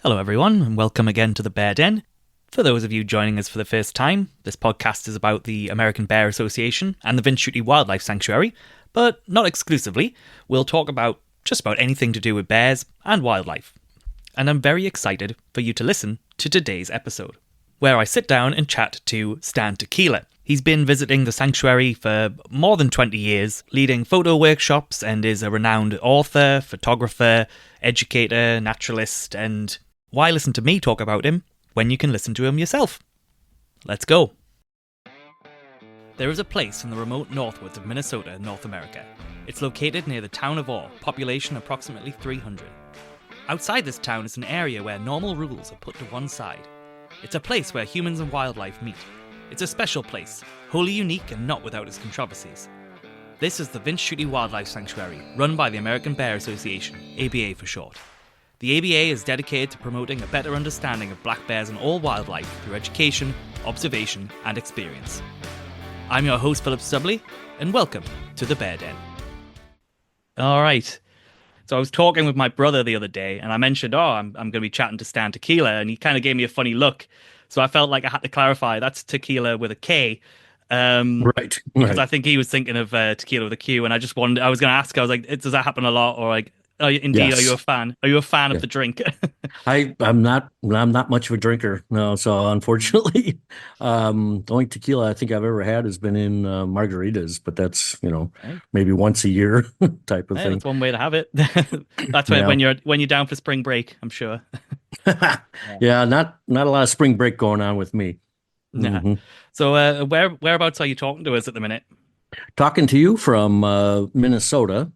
Hello, everyone, and welcome again to the Bear Den. For those of you joining us for the first time, this podcast is about the American Bear Association and the Vince Shute Wildlife Sanctuary, but not exclusively. We'll talk about just about anything to do with bears and wildlife. And I'm very excited for you to listen to today's episode, where I sit down and chat to Stan Tekiela. He's been visiting the sanctuary for more than 20 years, leading photo workshops, and is a renowned author, photographer, educator, naturalist, and why listen to me talk about him when you can listen to him yourself? Let's go. There is a place in the remote northwoods of Minnesota, North America. It's located near the town of Orr, population approximately 300. Outside this town is an area where normal rules are put to one side. It's a place where humans and wildlife meet. It's a special place, wholly unique and not without its controversies. This is the Vince Shute Wildlife Sanctuary, run by the American Bear Association, ABA for short. The ABA is dedicated to promoting a better understanding of black bears and all wildlife through education, observation, and experience. I'm your host, pstubley, and welcome to the Bear Den. All right. So I was talking with my brother the other day, and I mentioned, I'm going to be chatting to Stan Tekiela, and he kind of gave me a funny look. So I felt like I had to clarify, that's Tequila with a K. Right. Because I think he was thinking of Tequila with a Q, and I was going to ask, I was like, does that happen a lot? Or like, indeed, Yes. are you a fan? Are you a fan Yeah. of the drink? I'm not much of a drinker. No, so unfortunately, the only tequila I think I've ever had has been in margaritas, but that's, Right. maybe once a year type of Yeah, thing. that's one way to have it. That's Yeah. when you're down for spring break, I'm sure. Yeah. Yeah, not a lot of spring break going on with me. Yeah. hmm So whereabouts are you talking to us at the minute? Talking to you from Minnesota.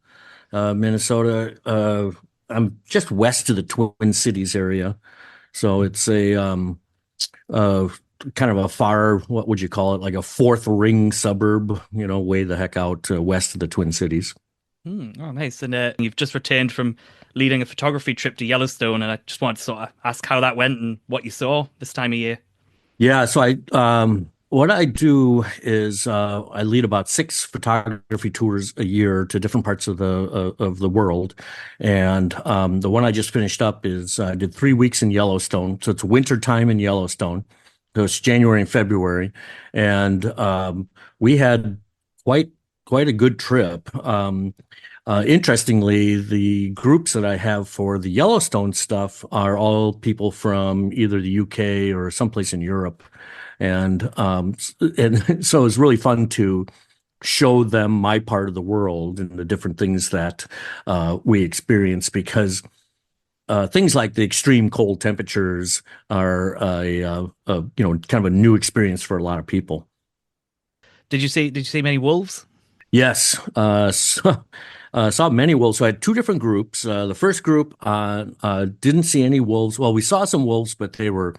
Minnesota, I'm just west of the Twin Cities area. So it's a uh, kind of a far, what would you call it, like a fourth ring suburb, way the heck out west of the Twin Cities. Oh, nice. And you've just returned from leading a photography trip to Yellowstone, and I just wanted to sort of ask how that went and what you saw this time of year. Yeah, so what I do is I lead about 6 photography tours a year to different parts of the world, and the one I just finished up is I did 3 weeks in Yellowstone, so it's winter time in Yellowstone, so it's January and February, and we had quite quite a good trip. Interestingly, the groups that I have for the Yellowstone stuff are all people from either the UK or someplace in Europe. And so it's really fun to show them my part of the world and the different things that we experience because things like the extreme cold temperatures are kind of a new experience for a lot of people. Did you see many wolves? Yes. Saw many wolves. So I had 2 different groups. The first group didn't see any wolves. Well, we saw some wolves, but they were,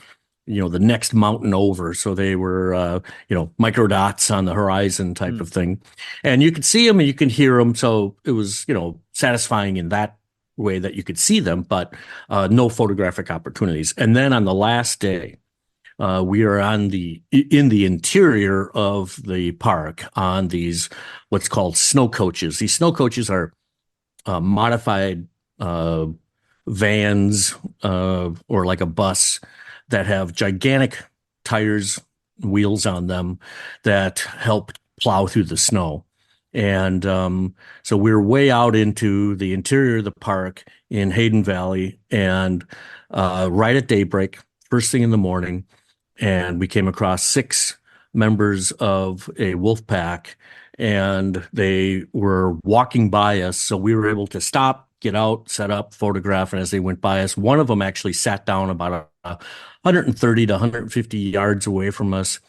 the next mountain over. So they were, micro dots on the horizon type of thing. And you could see them and you can hear them. So it was, satisfying in that way that you could see them, but no photographic opportunities. And then on the last day, we are in the interior of the park on these what's called snow coaches. These snow coaches are modified vans or like a bus that have gigantic tires, wheels on them that help plow through the snow. And so we're way out into the interior of the park in Hayden Valley, and right at daybreak, first thing in the morning, and we came across 6 members of a wolf pack, and they were walking by us. So we were able to stop, get out, set up, photograph, and as they went by us, one of them actually sat down about 130 to 150 yards away from us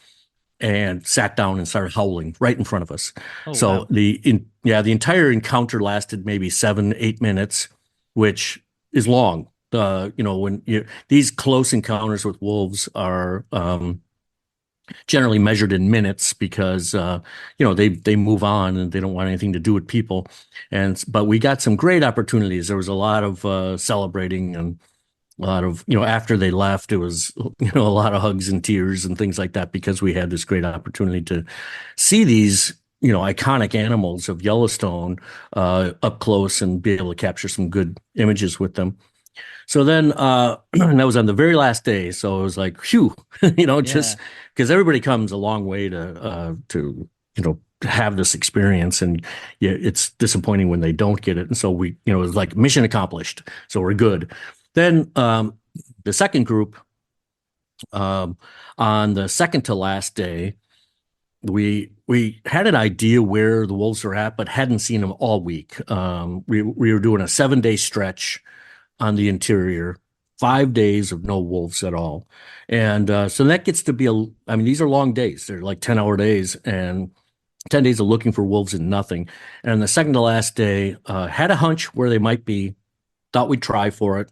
and sat down and started howling right in front of us. Oh, So wow. the entire encounter lasted maybe 7, 8 minutes, which is long. When these close encounters with wolves are generally measured in minutes because they move on and they don't want anything to do with people. But we got some great opportunities. There was a lot of celebrating and a lot of after they left, it was a lot of hugs and tears and things like that because we had this great opportunity to see these iconic animals of Yellowstone up close and be able to capture some good images with them. So then, and that was on the very last day. So it was like, phew, Yeah. just because everybody comes a long way to have this experience, and yeah, it's disappointing when they don't get it. And so it was like mission accomplished. So we're good. Then the second group, um, on the second to last day, we had an idea where the wolves were at, but hadn't seen them all week. We were doing a 7 day stretch on the interior, 5 days of no wolves at all. And so that gets to be I mean, these are long days. They're like 10-hour days and 10 days of looking for wolves and nothing. And the second to last day, had a hunch where they might be, thought we'd try for it,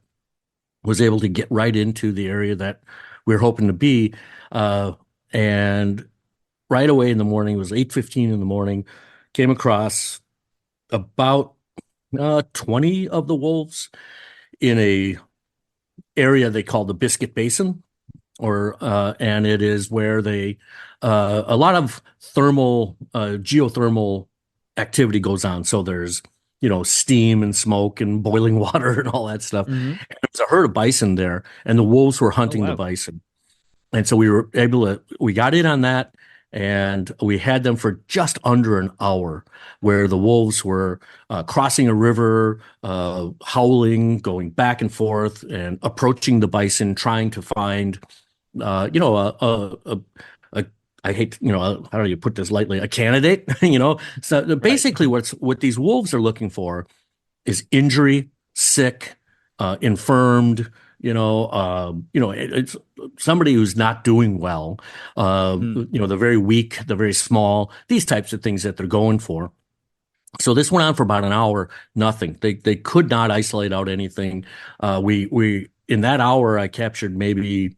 was able to get right into the area that we were hoping to be. And right away in the morning, it was 8:15 in the morning, came across about 20 of the wolves in a area they call the Biscuit Basin, and it is where a lot of geothermal activity goes on. So there's steam and smoke and boiling water and all that stuff. Hmm. And there's a herd of bison there, and the wolves were Oh, hunting the wow. bison. And so we got in on that, and we had them for just under an hour, where the wolves were crossing a river, howling, going back and forth, and approaching the bison, trying to find, uh, you know, a, a, a, a I hate, how do you put this lightly, a candidate, So Right. basically what these wolves are looking for is injury, sick, infirmed, it's somebody who's not doing well, Mm. the very weak, the very small, these types of things that they're going for. So this went on for about an hour, nothing. They could not isolate out anything. We in that hour I captured maybe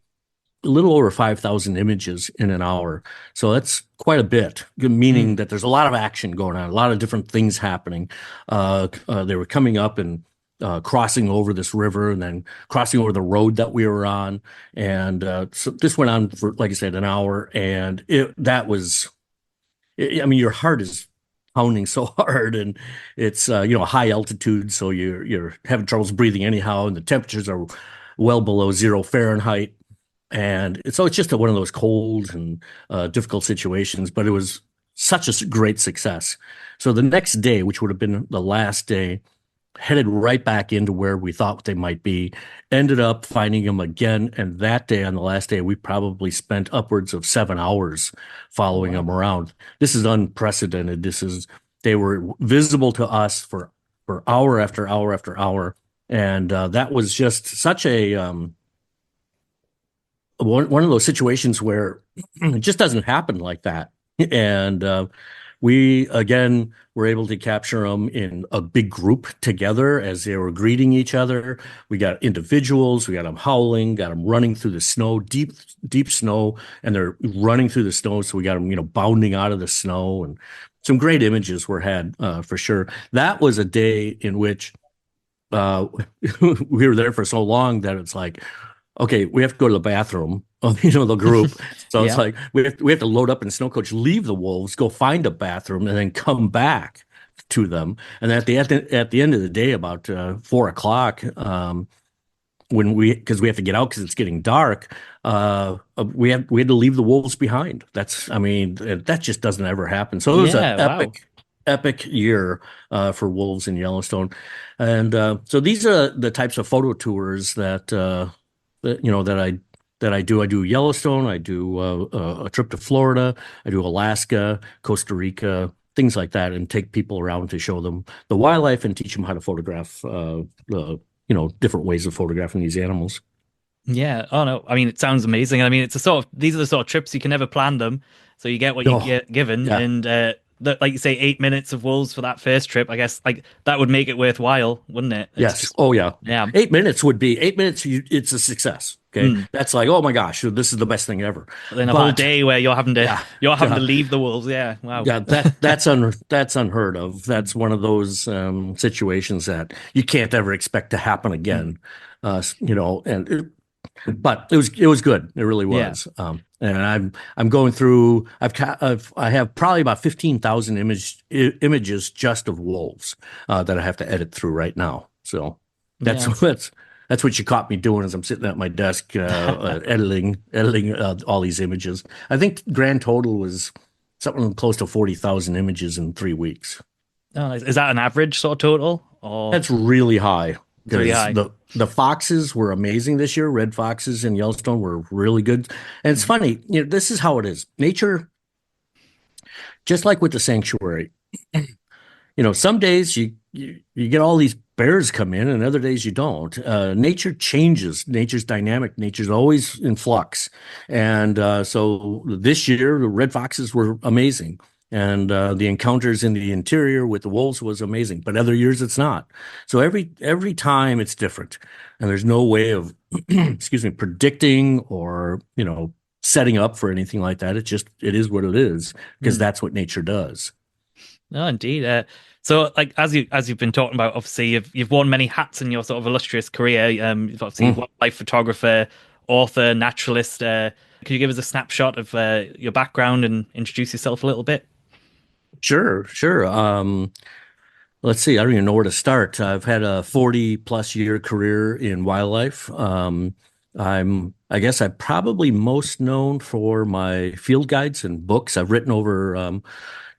a little over 5,000 images in an hour. So that's quite a bit, meaning Mm. that there's a lot of action going on, a lot of different things happening. They were coming up and crossing over this river and then crossing over the road that we were on. And so this went on for, like I said, an hour. And I mean, your heart is pounding so hard, and it's high altitude, so you're having troubles breathing anyhow, and the temperatures are well below 0 Fahrenheit. And it's just one of those cold and difficult situations, but it was such a great success. So the next day, which would have been the last day, headed right back into where we thought they might be, ended up finding them again. And that day, on the last day, we probably spent upwards of 7 hours Oh, following wow. them around. This is unprecedented. They were visible to us for hour after hour after hour. And that was just such one of those situations where it just doesn't happen like that. And we again were able to capture them in a big group together as they were greeting each other. We got individuals, we got them howling, got them running through the snow, deep, deep snow, and they're running through the snow. So we got them, bounding out of the snow, and some great images were had for sure. That was a day in which uh, we were there for so long that it's like, okay, we have to go to the bathroom, the group. So it's Yeah. like we have to load up in a snow coach, leave the wolves, go find a bathroom, and then come back to them. And at the end of the day, about 4 o'clock, because we have to get out because it's getting dark, we had to leave the wolves behind. I mean, that just doesn't ever happen. So it was an Yeah. Wow. epic year for wolves in Yellowstone. And so these are the types of photo tours that I do. I do Yellowstone. I do a trip to Florida. I do Alaska, Costa Rica, things like that, and take people around to show them the wildlife and teach them how to photograph the different ways of photographing these animals. Yeah. Oh no. I mean, it sounds amazing. I mean, these are the sort of trips you can never plan them, so you get what you Oh, get given. yeah. And like you say, 8 minutes of wolves for that first trip. I guess like that would make it worthwhile, wouldn't it? It's Yes. just Oh, yeah. yeah. 8 minutes would be 8 minutes. It's a success. Okay. Mm. That's like, oh my gosh, this is the best thing ever. But then a whole But day where yeah, you're having to yeah, leave the wolves. Yeah. Wow. yeah, that's unheard of. That's one of those situations that you can't ever expect to happen Mm. again. But it was good. It really Yeah. was. And I'm going through. I have probably about 15,000 images just of wolves that I have to edit through right now. So that's Yeah. that's That's what you caught me doing as I'm sitting at my desk editing all these images. I think grand total was something close to 40,000 images in 3 weeks. Oh, is that an average sort of total, or That's really high it's really because high? the foxes were amazing this year. Red foxes in Yellowstone were really good. And it's Mhm. funny, this is how it is. Nature, just like with the sanctuary, some days you get all these bears come in, and other days you don't. Nature changes. Nature's dynamic. Nature's always in flux. And so this year, the red foxes were amazing. And the encounters in the interior with the wolves was amazing. But other years it's not. So every time it's different, and there's no way of, excuse me, predicting or setting up for anything like that. It is what it is because Mm. that's what nature does. No, indeed. So, like as you've been talking about, obviously you've worn many hats in your sort of illustrious career. You've obviously Mm. wildlife photographer, author, naturalist. Could you give us a snapshot of your background and introduce yourself a little bit? Sure, sure. Let's see. I don't even know where to start. I've had a 40 plus year career in wildlife. I guess I'm probably most known for my field guides and books. I've written over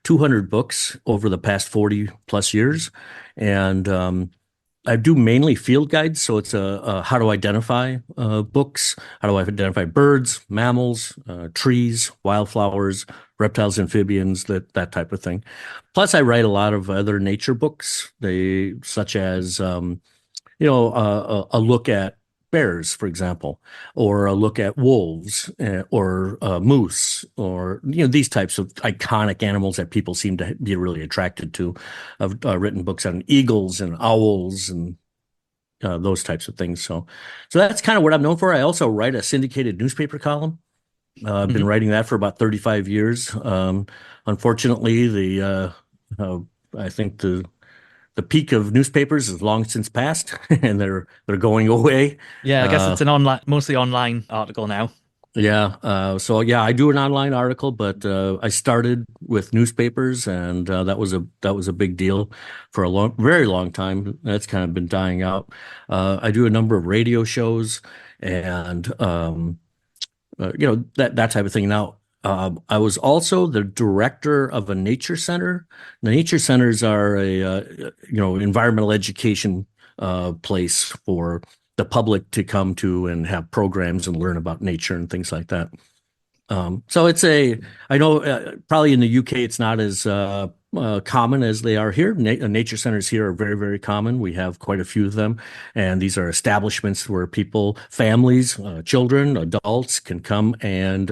200 books over the past 40 plus years. And I do mainly field guides, so it's a how to identify books, how do I identify birds, mammals, trees, wildflowers, reptiles, amphibians, that type of thing. Plus, I write a lot of other nature books, they such as a look at bears, for example, or a look at wolves, or moose, or these types of iconic animals that people seem to be really attracted to. I've written books on eagles and owls and those types of things. So that's kind of what I'm known for. I also write a syndicated newspaper column. I've been Hmm. writing that for about 35 years. Unfortunately, uh, I think the peak of newspapers is long since passed, and they're going away. Yeah, I guess Uh, it's an online, mostly online article now. yeah, so yeah, I do an online article, but I started with newspapers, and that was a big deal for a very long time. That's kind of been dying out. I do a number of radio shows, and that type of thing. Now, I was also the director of a nature center. The nature centers are a environmental education place for the public to come to and have programs and learn about nature and things like that. So I know probably in the UK it's not as common as they are here. Nature centers here are very, very common. We have quite a few of them. And these are establishments where people, families, children, adults can come and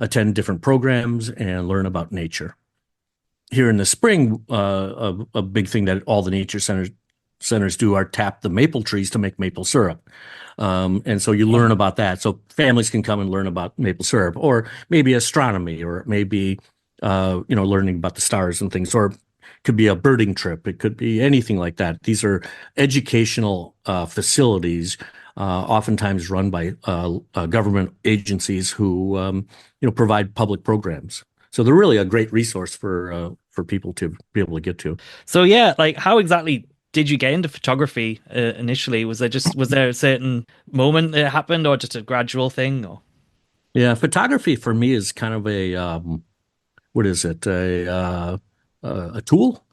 attend different programs and learn about nature. Here in the spring, a big thing that all the nature centers do are tap the maple trees to make maple syrup. And so you learn Oh, about that. So families can come and learn about maple syrup, or maybe astronomy, or maybe learning about the stars and things, or it could be a birding trip. It could be anything like that. These are educational facilities, oftentimes run by government agencies who provide public programs. So they're really a great resource for people to be able to get to. so yeah, like how exactly did you get into photography initially? Was there a certain moment that happened, or just a gradual thing? Or Yeah, photography for me is kind of a what is it? A tool,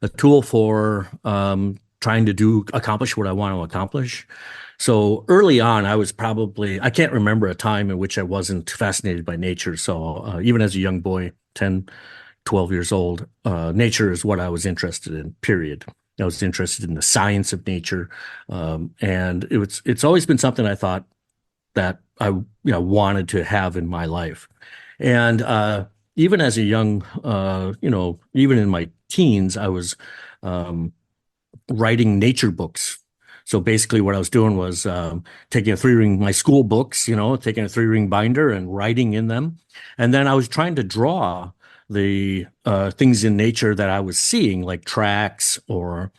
a tool for trying to accomplish what I want to accomplish. So early on, I can't remember a time in which I wasn't fascinated by nature. So even as a young boy, 10, 12 years old, nature is what I was interested in, period. I was interested in the science of nature. And it's always been something I thought that I wanted to have in my life. And even as a young, even in my teens, I was um, writing nature books. So basically, what I was doing was taking my school books, taking a 3-ring binder and writing in them. And then I was trying to draw the things in nature that I was seeing, like tracks or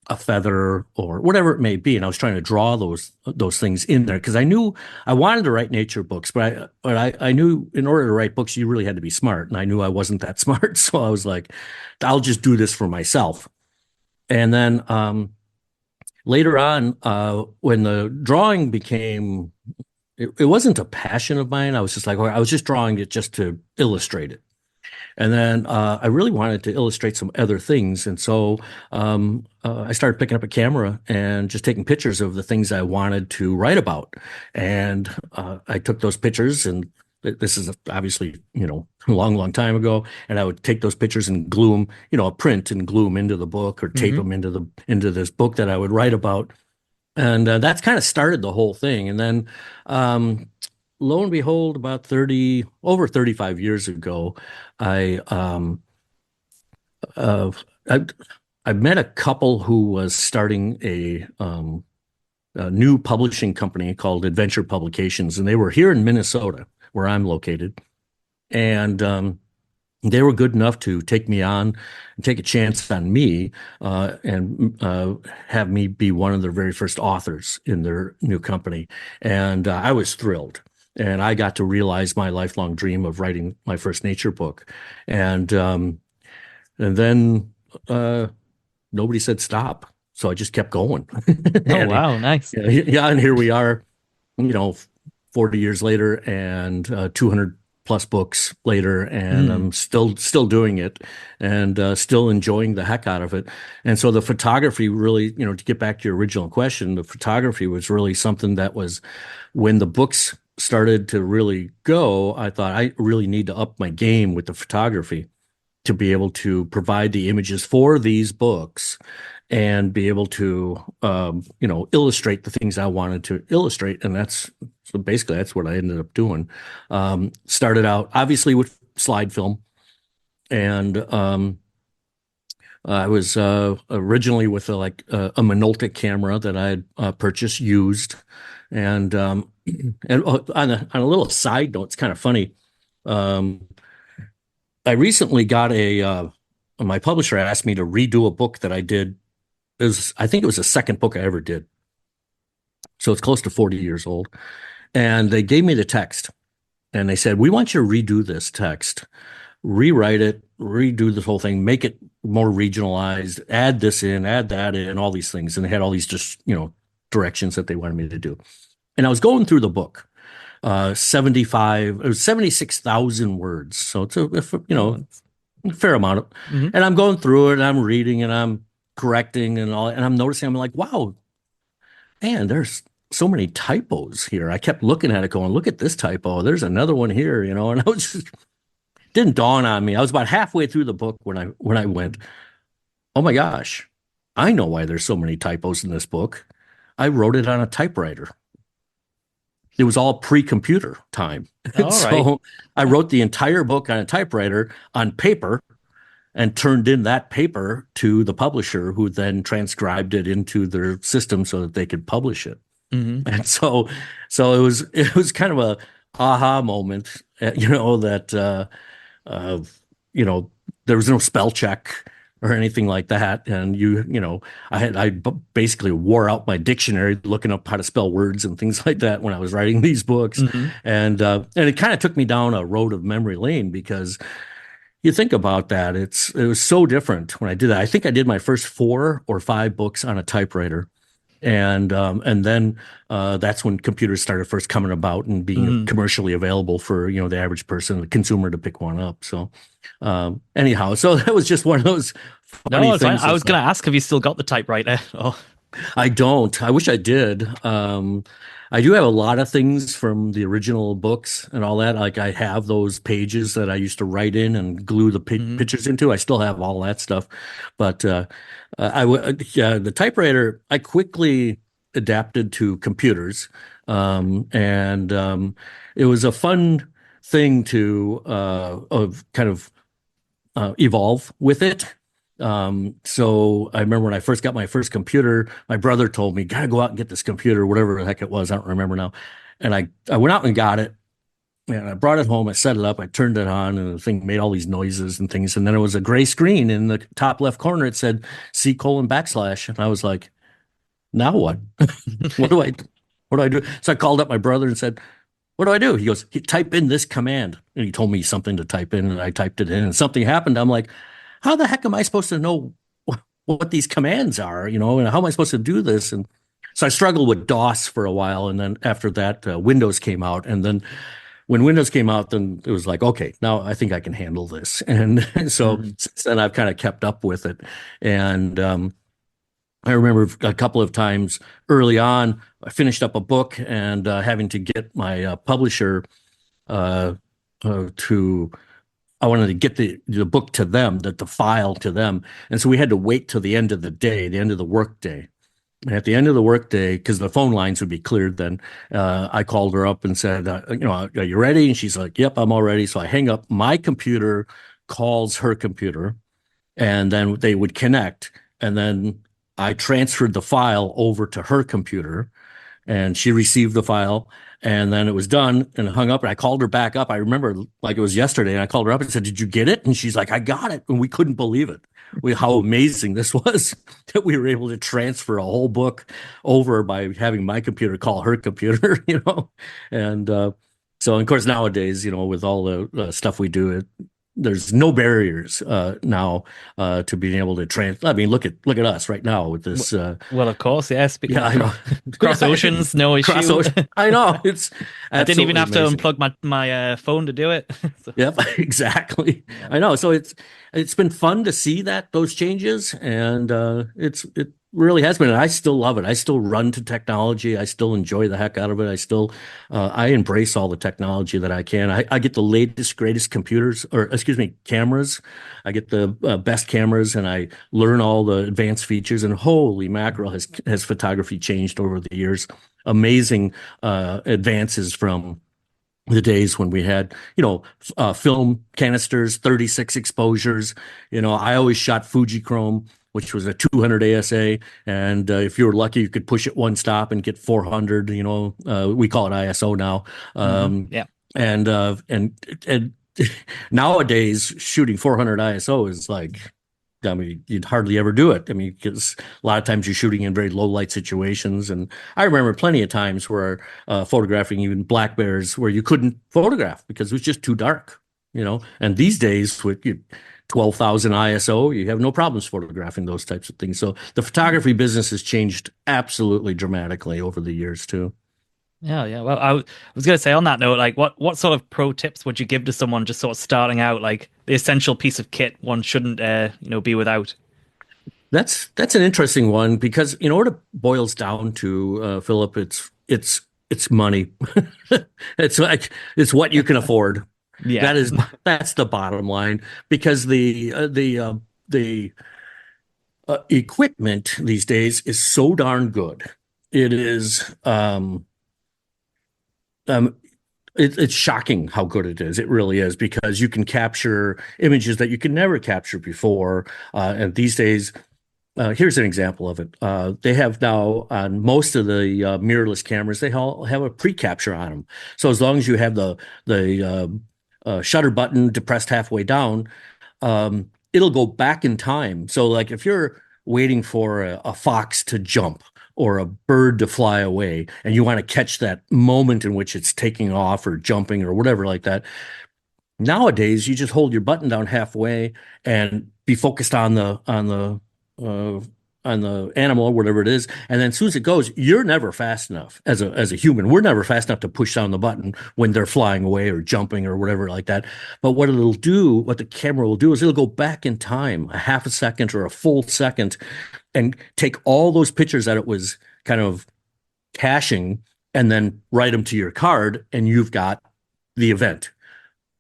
a feather or whatever it may be. And I was trying to draw those things in there because I knew I wanted to write nature books, but I knew in order to write books, you really had to be smart. And I knew I wasn't that smart. So I was like, I'll just do this for myself. And then later on, when the drawing became, it wasn't a passion of mine. I was just like, I was just drawing it just to illustrate it. And then I really wanted to illustrate some other things. And so I started picking up a camera and just taking pictures of the things I wanted to write about. And I took those pictures, and this is obviously, a long, long time ago. And I would take those pictures and glue them, a print, and glue them into the book or tape Hmm. them into this book that I would write about. And that's kind of started the whole thing. And then um, lo and behold, about over 35 years ago, I uh, I, I met a couple who was starting a new publishing company called Adventure Publications, and they were here in Minnesota, where I'm located. And they were good enough to take me on and take a chance on me and have me be one of their very first authors in their new company. And I was thrilled. And I got to realize my lifelong dream of writing my first nature book. And then uh, nobody said stop. So I just kept going. Oh, and wow, nice. yeah, and here we are, you know, 40 years later and 200 plus books later, and Mm. I'm still doing it and still enjoying the heck out of it. And so the photography really, to get back to your original question, the photography was really something that was when the books started to really go, I thought I really need to up my game with the photography to be able to provide the images for these books and be able to illustrate the things I wanted to illustrate. And that's what I ended up doing. Started out obviously with slide film, and I was originally with a Minolta camera that I had purchased used. And on a little side note, it's kind of funny. Um, I recently got my publisher asked me to redo a book that I did. I think it was the second book I ever did. So it's close to 40 years old. And they gave me the text and they said, we want you to redo this text, rewrite it, redo this whole thing, make it more regionalized, add this in, add that in, all these things. And they had all these just, directions that they wanted me to do. And I was going through the book, 76,000 words. So it's a fair amount of, Hmm. and I'm going through it and I'm reading and I'm correcting and all, and I'm noticing, I'm like, wow, man, there's so many typos here. I kept looking at it going, look at this typo. There's another one here, and I was just didn't dawn on me. I was about halfway through the book when I went, oh my gosh, I know why there's so many typos in this book. I wrote it on a typewriter. It was all pre-computer time. All right. So I wrote the entire book on a typewriter on paper and turned in that paper to the publisher, who then transcribed it into their system so that they could publish it. Hmm. And so it was kind of a aha moment, that uh, you know, there was no spell check or anything like that. And I basically wore out my dictionary looking up how to spell words and things like that when I was writing these books. Hmm. And it kind of took me down a road of memory lane, because you think about that, it was so different when I did that. I think I did my first 4 or 5 books on a typewriter. And then that's when computers started first coming about and being Hmm. commercially available for the average person, the consumer, to pick one up. So anyhow, so that was just one of those funny No, it's fine. things. I was It's going like, to ask, have you still got the typewriter? Oh. I don't. I wish I did. I do have a lot of things from the original books and all that. Like I have those pages that I used to write in and glue the Hmm. pictures into. I still have all that stuff. But yeah, the typewriter, I quickly adapted to computers. And it was a fun thing to of kind of evolve with it. So I remember when I first got my first computer, my brother told me, gotta go out and get this computer, whatever the heck it was. I don't remember now. And I went out and got it, and I brought it home. I set it up. I turned it on, and the thing made all these noises and things. And then it was a gray screen in the top left corner. It said C:\\. And I was like, now what? What do I, what do I do? So I called up my brother and said, what do I do? He goes, type in this command. And he told me something to type in, and I typed it in, and something happened. I'm like, how the heck am I supposed to know what these commands are, and how am I supposed to do this? And so I struggled with DOS for a while, and then after that, Windows came out, and then when Windows came out, then it was like, okay, now I think I can handle this, and so Mhm. since then I've kind of kept up with it, and I remember a couple of times early on, I finished up a book and having to get my publisher uh, to I wanted to get the book to them, that the file to them. And so we had to wait till the end of the day, the end of the work day. And at the end of the work day, because the phone lines would be cleared then, I called her up and said, are you ready? And she's like, yep, I'm all ready. So I hang up. My computer calls her computer, and then they would connect. And then I transferred the file over to her computer, and she received the file, and then it was done and hung up, and I called her back up. I remember like it was yesterday, and I called her up and said, did you get it? And she's like, I got it. And we couldn't believe it. How amazing this was that we were able to transfer a whole book over by having my computer call her computer, and so of course nowadays, with all the stuff we do, there's no barriers now to being able to I mean, look at us right now with this. Well, of course, yes. Yeah, I know. Cross oceans, no Cross issue. ocean. I know. It's I didn't even have amazing. to unplug my phone to do it. So, Yep, exactly. yeah. I know. So it's been fun to see those changes, and it really has been. And I still love it. I still run to technology. I still enjoy the heck out of it. I embrace all the technology that I can. I get the latest, greatest computers, or excuse me, cameras. I get the best cameras, and I learn all the advanced features. And holy mackerel, has photography changed over the years? Amazing advances from the days when we had, film canisters, 36 exposures. I always shot Fujichrome, which was a 200 ASA. And if you were lucky, you could push it one stop and get 400, we call it ISO now. Yeah. And nowadays shooting 400 ISO is like, I mean, you'd hardly ever do it. I mean, because a lot of times you're shooting in very low light situations. And I remember plenty of times where photographing even black bears where you couldn't photograph because it was just too dark, And these days with 12,000 ISO, you have no problems photographing those types of things. So the photography business has changed absolutely dramatically over the years too. Yeah, yeah. Well, I was going to say on that note, like, what sort of pro tips would you give to someone just sort of starting out, like the essential piece of kit one shouldn't, be without? That's an interesting one because what it boils down to, Philip, it's money. It's what you can afford. Yeah. That's the bottom line because the equipment these days is so darn good. It is um, it's shocking how good it is. It really is because you can capture images that you could never capture before. And these days, here's an example of it. They have now on most of the mirrorless cameras, they all have a pre-capture on them. So as long as you have the shutter button depressed halfway down, it'll go back in time. So like if you're waiting for a fox to jump or a bird to fly away, and you want to catch that moment in which it's taking off or jumping or whatever like that, nowadays you just hold your button down halfway and be focused uh, on the animal or whatever it is, and then as soon as it goes, you're never fast enough as a human. We're never fast enough to push down the button when they're flying away or jumping or whatever like that. But what the camera will do is it'll go back in time a half a second or a full second and take all those pictures that it was kind of caching and then write them to your card, and you've got the event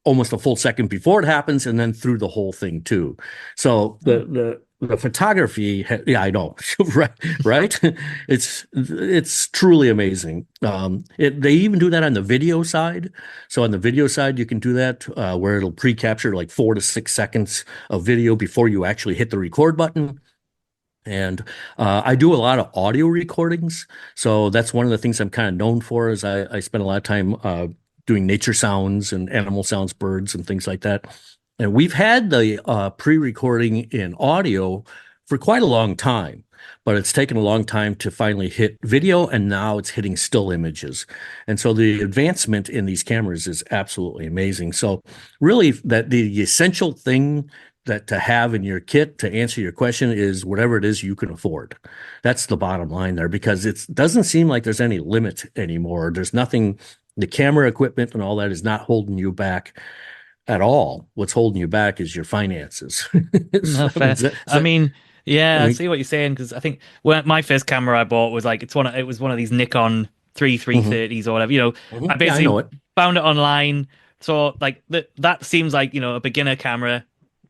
almost a full second before it happens and then through the whole thing too. So the photography, yeah, I know, right, right. It's truly amazing. They even do that on the video side. So on the video side, you can do that where it'll pre-capture like 4 to 6 seconds of video before you actually hit the record button. And I do a lot of audio recordings. So that's one of the things I'm kind of known for is I spend a lot of time doing nature sounds and animal sounds, birds and things like that. And we've had the pre-recording in audio for quite a long time, but it's taken a long time to finally hit video, and now it's hitting still images. And so the advancement in these cameras is absolutely amazing. So really that the essential thing that to have in your kit to answer your question is whatever it is you can afford. That's the bottom line there, because it doesn't seem like there's any limit anymore. There's nothing, the camera equipment and all that is not holding you back at all. What's holding you back is your finances. No, fair. I mean, yeah, I see what you're saying because I think my first camera I bought was like it was one of these Nikon mhm, 330s or whatever. I yeah, I know basically it. found it online. So like that seems like, a beginner camera.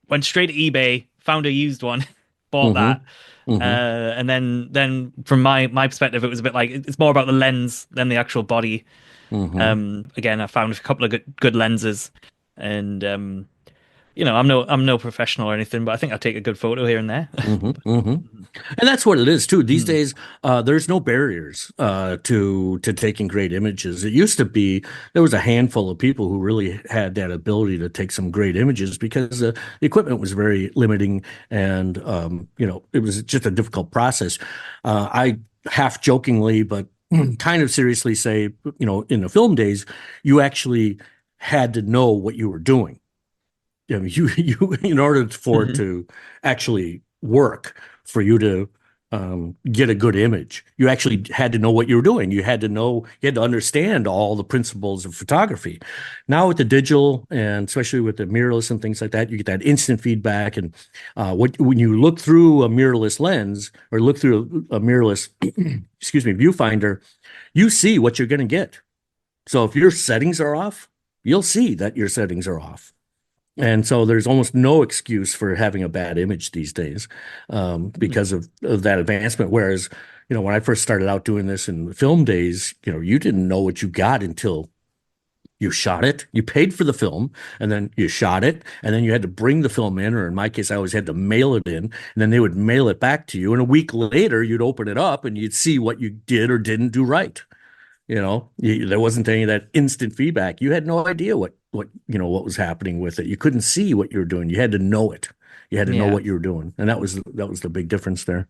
Went straight to eBay, found a used one, bought Hmm. that. Hmm. And then from my perspective, it was a bit like it's more about the lens than the actual body. Hmm. Again, I found a couple of good lenses, and I'm no professional or anything, but I think I'll take a good photo here and there. Hmm. Hmm. And that's what it is too. These Mm. days, there's no barriers to taking great images. It used to be there was a handful of people who really had that ability to take some great images because the equipment was very limiting, and it was just a difficult process. I half jokingly, but kind of seriously say, in the film days, you actually had to know what you were doing. You in order for it Hmm. to actually work, for you to get a good image, you actually had to know what you were doing. You had to understand all the principles of photography. Now with the digital, and especially with the mirrorless and things like that, you get that instant feedback. And when you look through a mirrorless lens or look through a mirrorless, excuse me, viewfinder, you see what you're going to get. So if your settings are off, you'll see that your settings are off. And so there's almost no excuse for having a bad image these days, because of that advancement. Whereas, when I first started out doing this in the film days, you didn't know what you got until you shot it. You paid for the film and then you shot it. And then you had to bring the film in, or in my case, I always had to mail it in. And then they would mail it back to you. And a week later, you'd open it up and you'd see what you did or didn't do right. There wasn't any of that instant feedback. You had no idea what was happening with it. You couldn't see what you were doing. You had to know it. You had to know Yeah. what you were doing, and that was the big difference there.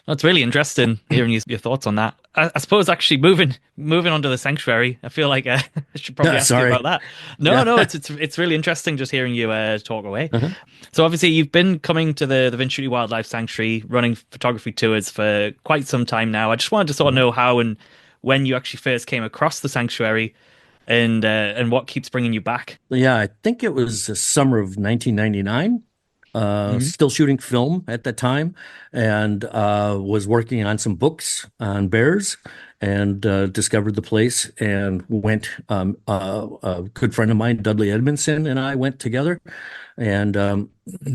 That's really interesting hearing your thoughts on that. I suppose actually moving on to the sanctuary, I feel like I should probably ask you Sorry. about that. No, Yeah. no, it's really interesting just hearing you talk away. Uh-huh. So obviously you've been coming to the Vince Shute Wildlife Sanctuary, running photography tours for quite some time now. I just wanted to sort of Mhm. know how and when you actually first came across the sanctuary, and what keeps bringing you back. Yeah, I think it was the summer of 1999. Hmm. Still shooting film at that time, and was working on some books on bears, and discovered the place and went. A good friend of mine, Dudley Edmondson, and I went together, and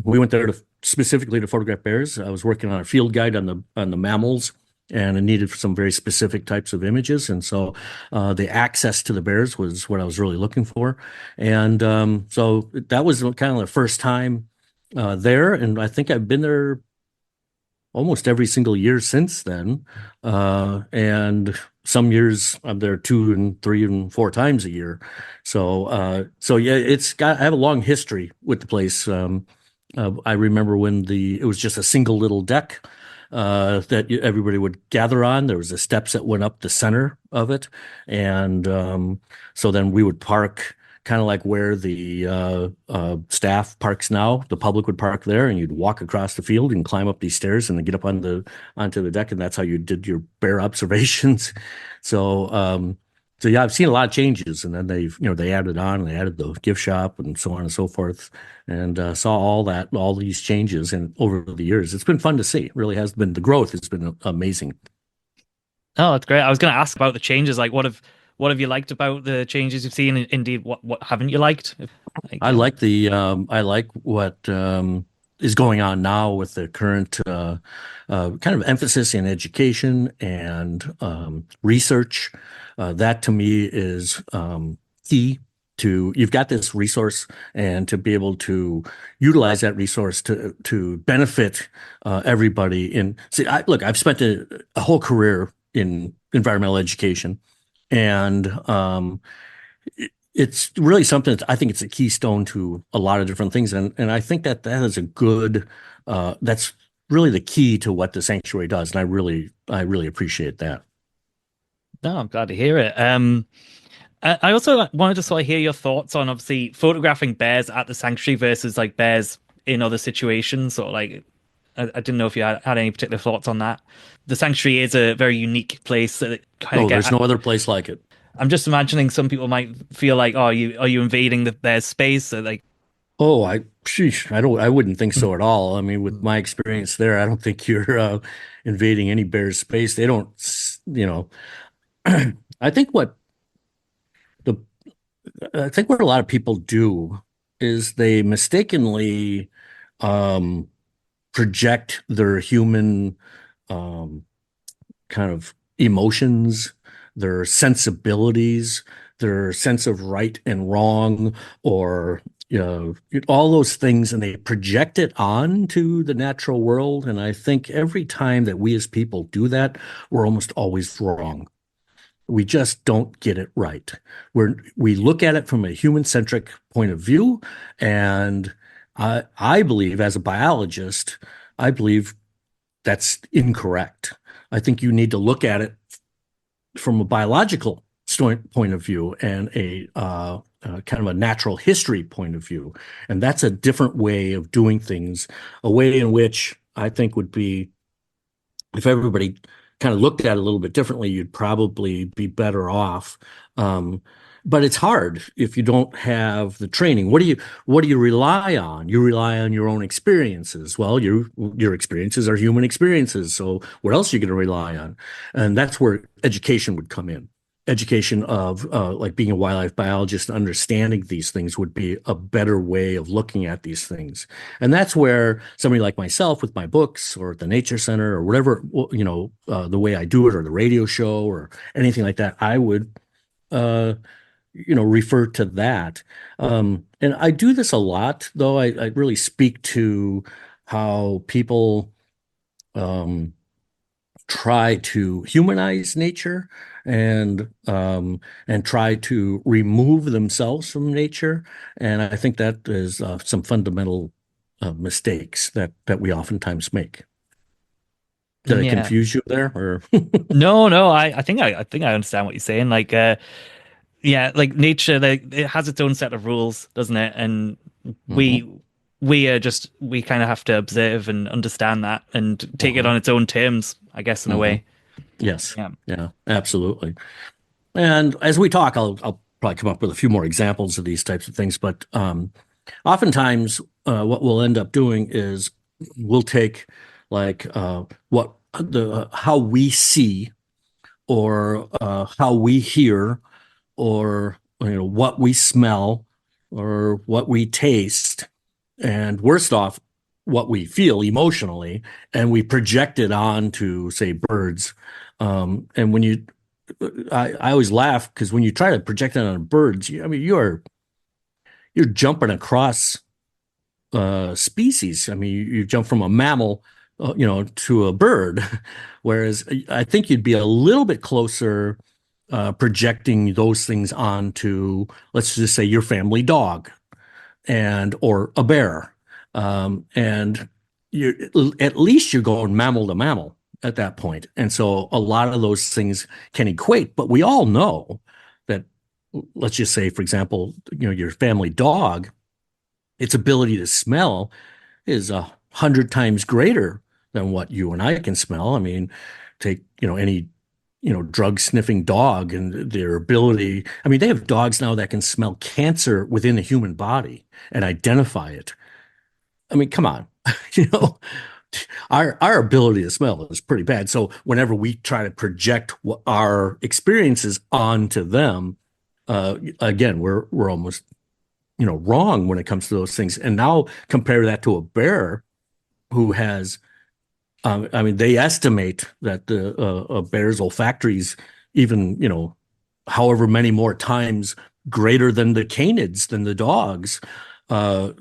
we went there specifically to photograph bears. I was working on a field guide on the mammals, and I needed some very specific types of images. And so the access to the bears was what I was really looking for. And so that was kind of the first time there. And I think I've been there almost every single year since then. And some years I'm there 2 and 3 and 4 times a year. So yeah, I have a long history with the place. I remember when it was just a single little deck that everybody would gather on. There was the steps that went up the center of it, and so then we would park kind of like where the staff parks now. The public would park there, and you'd walk across the field and climb up these stairs and then get up onto the deck, and that's how you did your bear observations. So so yeah, I've seen a lot of changes, and then they added on, and they added the gift shop and so on and so forth, and saw all these changes, and over the years, it's been fun to see. It really has been. The growth has been amazing. Oh, that's great. I was going to ask about the changes. Like, what have you liked about the changes you've seen? Indeed, what haven't you liked? Like, I like what is going on now with the current kind of emphasis in education and research. That to me is key to you've got this resource, and to be able to utilize that resource to benefit everybody. Look, I've spent a whole career in environmental education, and it's really something that I think it's a keystone to a lot of different things. And I think that is a good, that's really the key to what the sanctuary does. And I really appreciate that. no, I'm glad to hear it. I also wanted to sort of hear your thoughts on obviously photographing bears at the sanctuary versus like bears in other situations. Or like, I didn't know if you had any particular thoughts on that. The sanctuary is a very unique place that kind of Oh, there's get. no other place like it. I'm just imagining some people might feel like, oh, are you invading the bear's space? So like, Oh, I wouldn't think so at all. I mean, with my experience there, I don't think you're invading any bear's space. They don't, I think the, I think what a lot of people do is they mistakenly um, project their human um, kind of emotions, their sensibilities, their sense of right and wrong, or all those things, and they project it onto the natural world. And I think every time that we as people do that, we're almost always wrong. We just don't get it right. We look at it from a human-centric point of view, and I believe, as a biologist, I believe that's incorrect. I think you need to look at it from a biological point of view and a kind of a natural history point of view. And that's a different way of doing things, a way in which I think would be, if everybody kind of looked at it a little bit differently, you'd probably be better off. Um, but it's hard if you don't have the training. What do you rely on? You rely on your own experiences. Well, your experiences are human experiences. So what else are you going to rely on? And that's where education would come in. Education of like being a wildlife biologist, understanding these things would be a better way of looking at these things. And that's where somebody like myself with my books or at the Nature Center or whatever, the way I do it, or the radio show or anything like that, I would, uh, refer to that. And I do this a lot, though. I really speak to how people um, try to humanize nature and try to remove themselves from nature. And I think that is some fundamental mistakes that we oftentimes make. Did I yeah, confuse you there? Or no, no, I think I understand what you're saying. Like, yeah, like nature, like it has its own set of rules, doesn't it? And Mhm, we we kind of have to observe and understand that and take it mhm, on its own terms, I guess, in a mhm. way. Yes, Yeah. yeah, absolutely. And as we talk, I'll probably come up with a few more examples of these types of things. But oftentimes, what we'll end up doing is we'll take like what the how we see or how we hear or what we smell or what we taste, and worst off, what we feel emotionally, and we project it onto, say, birds. And when you I always laugh because when you try to project it on birds, I mean, you're jumping across species. I mean, you jump from a mammal, to a bird, whereas I think you'd be a little bit closer projecting those things onto, let's just say, your family dog and or a bear, and you at least you're going mammal to mammal at that point. And so a lot of those things can equate, but we all know that, let's just say, for example, your family dog, its ability to smell is 100 times greater than what you and I can smell. I mean, take, any, drug sniffing dog and their ability. I mean, they have dogs now that can smell cancer within the human body and identify it. I mean, come on, you know, our ability to smell is pretty bad. So whenever we try to project our experiences onto them, again, we're almost, wrong when it comes to those things. And now compare that to a bear who has, I mean, they estimate that the a bear's olfactory is even, however many more times greater than the canids, than the dogs. Uh,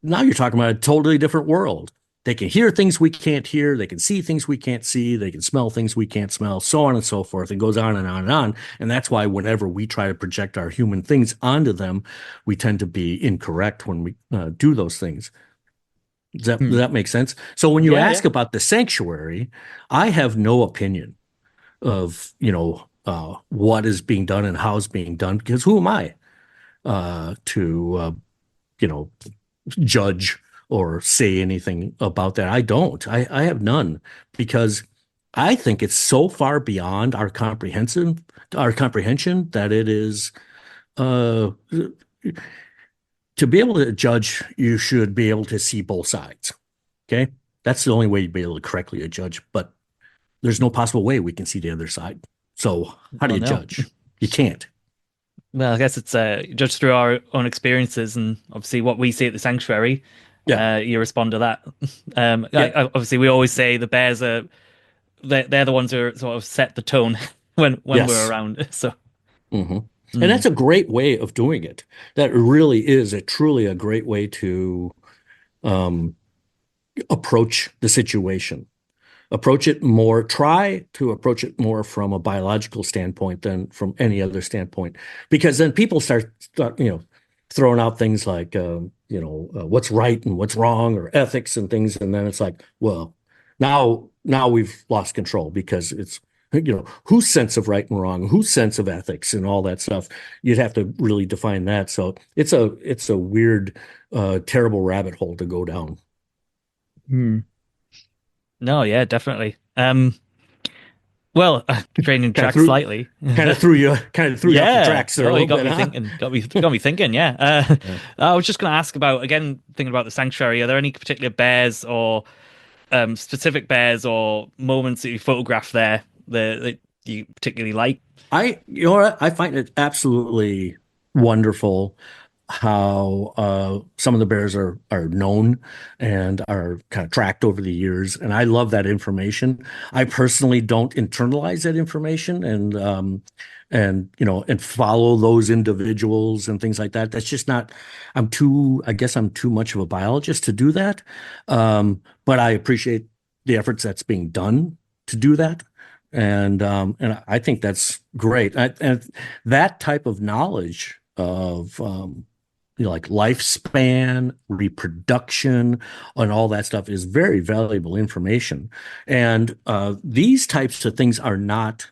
Now you're talking about a totally different world. They can hear things we can't hear. They can see things we can't see. They can smell things we can't smell, so on and so forth. It goes on and on and on. And that's why whenever we try to project our human things onto them, we tend to be incorrect when we do those things. Does Hmm. that make sense? So when you Yeah, ask yeah. about the sanctuary, I have no opinion of, what is being done and how it's being done. Because who am I to you know judge or say anything about that? I don't. I have none because I think it's so far beyond our comprehension that it is uh, to be able to judge, you should be able to see both sides. Okay. That's the only way you'd be able to correctly judge, but there's no possible way we can see the other side. So how do Well, you no. judge? You can't. Well, I guess it's just through our own experiences and obviously what we see at the sanctuary. Yeah. You respond to that. Yeah. Obviously, we always say the bears are they're the ones who sort of set the tone when we're Yes. around. So, Hmm. And mm, that's a great way of doing it. That really is a truly a great way to um, approach the situation. Approach it more, try to approach it more from a biological standpoint than from any other standpoint. Because then people start throwing out things like, what's right and what's wrong or ethics and things. And then it's like, well, now we've lost control because it's, whose sense of right and wrong, whose sense of ethics and all that stuff. You'd have to really define that. So it's a weird, terrible rabbit hole to go down. mm. No, yeah, definitely. Well, training Kind of track threw slightly. kind of threw you off the Yeah. tracks there a Oh, you little got bit, me huh? thinking. Got me thinking. Yeah. Yeah. I was just going to ask about again, thinking about the sanctuary. Are there any particular bears or specific bears or moments that you photographed there that you particularly like? You know what? I find it absolutely wonderful how some of the bears are known and are kind of tracked over the years, and I love that information. I personally don't internalize that information and follow those individuals and things like that. That's just not. I guess I'm too much of a biologist to do that. But I appreciate the efforts that's being done to do that. And I think that's great. And that type of knowledge of like lifespan, reproduction, and all that stuff is very valuable information. And these types of things are not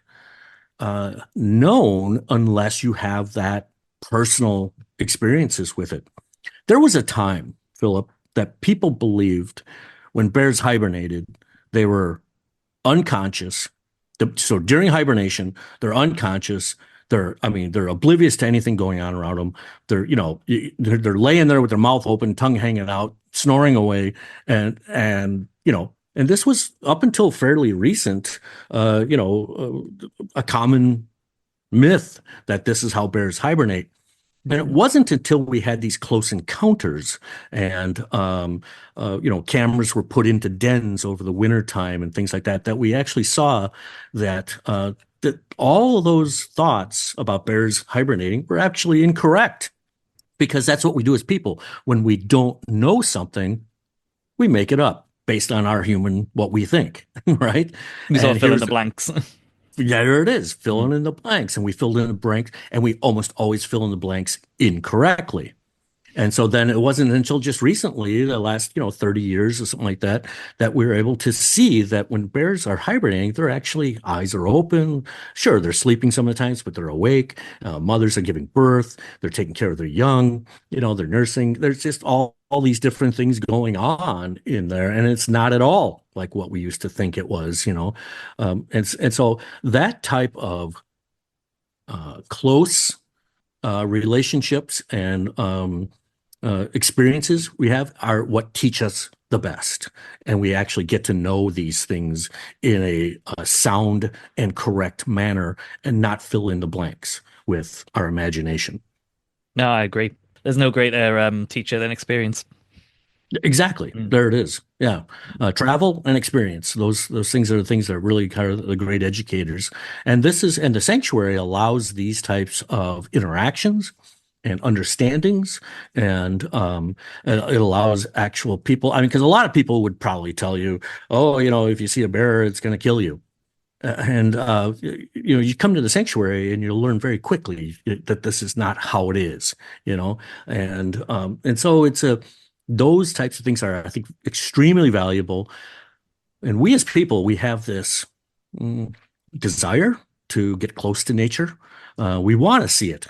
known unless you have that personal experiences with it. There was a time, Philip, that people believed when bears hibernated, they were unconscious. So during hibernation, they're unconscious. They're oblivious to anything going on around them. They're laying there with their mouth open, tongue hanging out, snoring away, and this was up until fairly recent, a common myth that this is how bears hibernate. And it wasn't until we had these close encounters and, cameras were put into dens over the winter time and things like that, that we actually saw that all of those thoughts about bears hibernating were actually incorrect because that's what we do as people. When we don't know something, we make it up based on what we think, right? We sort And of fill in here's the blanks. there it is, Mm. filling in the blanks. And we filled in the blanks, and we almost always fill in the blanks incorrectly. And so then it wasn't until just recently, the last, 30 years or something like that, that we were able to see that when bears are hibernating, their actually eyes are open. Sure, they're sleeping some of the times, but they're awake. Mothers are giving birth. They're taking care of their young. They're nursing. There's just all these different things going on in there, and it's not at all like what we used to think it was. And so that type of close relationships and experiences we have are what teach us the best. And we actually get to know these things in a sound and correct manner and not fill in the blanks with our imagination. No, I agree. There's no greater teacher than experience. Exactly. Mm. There it is. Yeah. Travel and experience. Those things are the things that are really kind of the great educators. And the sanctuary allows these types of interactions and understandings, and it allows actual people. I mean, because a lot of people would probably tell you, "Oh, if you see a bear, it's going to kill you." And you come to the sanctuary and you'll learn very quickly that this is not how it is. And so those types of things are, I think, extremely valuable. And we as people, we have this desire. to get close to nature. We want to see it.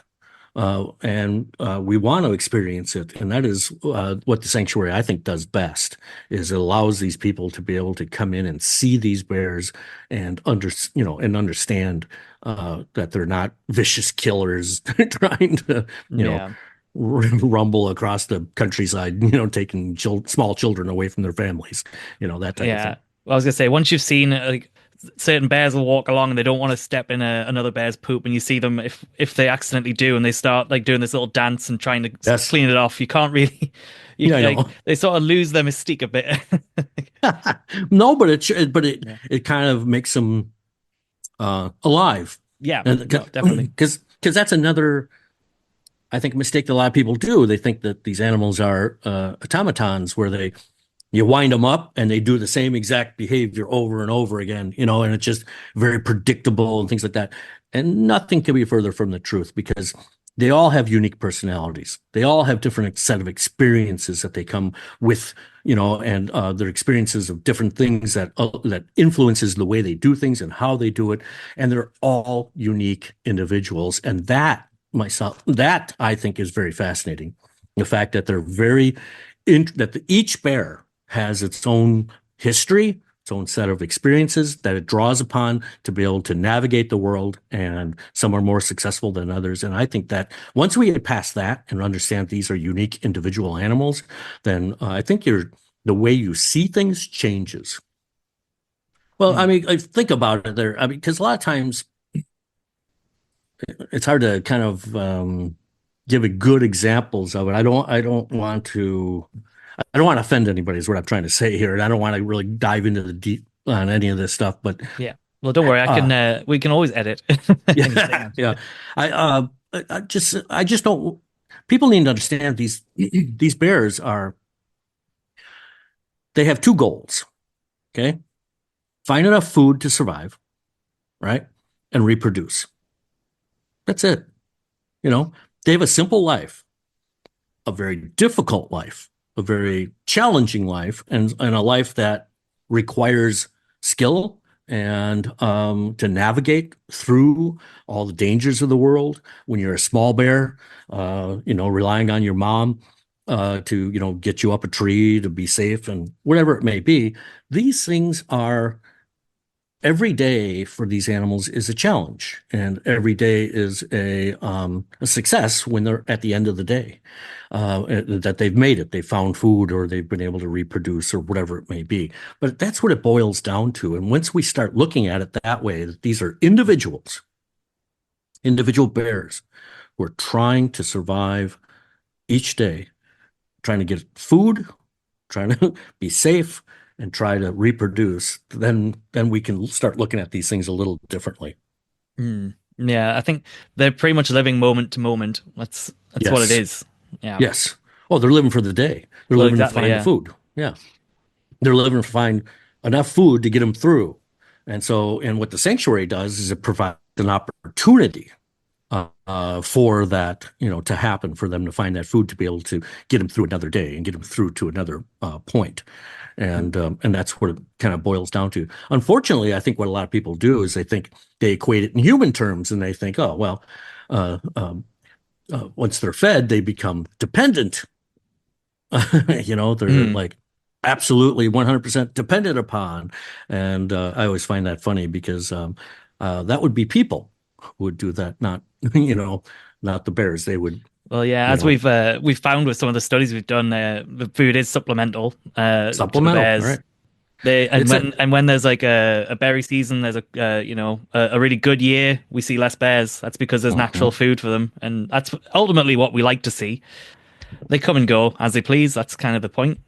And we want to experience it, and that is what the sanctuary I think does best. Is it allows these people to be able to come in and see these bears and understand that they're not vicious killers trying to Yeah. rumble across the countryside, taking small children away from their families, that type of Yeah. thing. Well, I was gonna say, once you've seen like certain bears will walk along and they don't want to step in another bear's poop, and you see them if they accidentally do, and they start like doing this little dance and trying to Yes, clean it off, you can't really, you yeah, I like know. they sort of lose their mystique a bit. No, but it Yeah. it kind of makes them alive, Yeah. and No, definitely. because that's another I think mistake that a lot of people do. They think that these animals are automatons, where they you wind them up and they do the same exact behavior over and over again, and it's just very predictable and things like that. And nothing can be further from the truth, because they all have unique personalities. They all have different set of experiences that they come with, and their experiences of different things that influences the way they do things and how they do it. And they're all unique individuals. And that I think is very fascinating. The fact that they're each bear has its own history, its own set of experiences that it draws upon to be able to navigate the world, and some are more successful than others. And I think that once we get past that and understand these are unique individual animals, then I think the way you see things changes. Well, I Mm. mean, I think about it there. I mean, because a lot of times it's hard to kind of give it good examples of it. I don't want to offend anybody is what I'm trying to say here. And I don't want to really dive into the deep on any of this stuff, but Yeah. Well, don't worry. I uh can. We can always edit yeah, anything. yeah. I just don't people need to understand these bears they have two goals, okay? Find enough food to survive, right? And reproduce. That's it. You know, they have a simple life, a very difficult life, a very challenging life, and a life that requires skill and to navigate through all the dangers of the world. When you're a small bear, relying on your mom to get you up a tree to be safe and whatever it may be. These things are every day for these animals is a challenge, and every day is a success when they're at the end of the day, that they've made it, they found food, or they've been able to reproduce, or whatever it may be. But that's what it boils down to. And once we start looking at it that way, that these are individual bears who are trying to survive each day, trying to get food, trying to be safe, and try to reproduce, then we can start looking at these things a little differently. Mm. Yeah, I think they're pretty much living moment to moment. That's what it Yes. is. Yeah. Yes. Oh, they're living for the day. They're Well, living to exactly. find the Yeah. food. Yeah. They're living to find enough food to get them through. And what the sanctuary does is it provides an opportunity for that, to happen, for them to find that food, to be able to get them through another day and get them through to another point. And that's what it kind of boils down to. Unfortunately, I think what a lot of people do is they equate it in human terms, and they think, oh, well, uh, um, once they're fed, they become dependent. They're Mm. like absolutely 100% dependent upon. And I always find that funny, because that would be people who would do that, not, not the bears. They would, Well, yeah, you as know, we've found with some of the studies we've done, the food is supplemental to the supplemental. All bears. right. They It's a, and when there's like a berry season, there's a really good year, we see less bears. That's because there's natural Mhm. food for them, and that's ultimately what we like to see. They come and go as they please. That's kind of the point.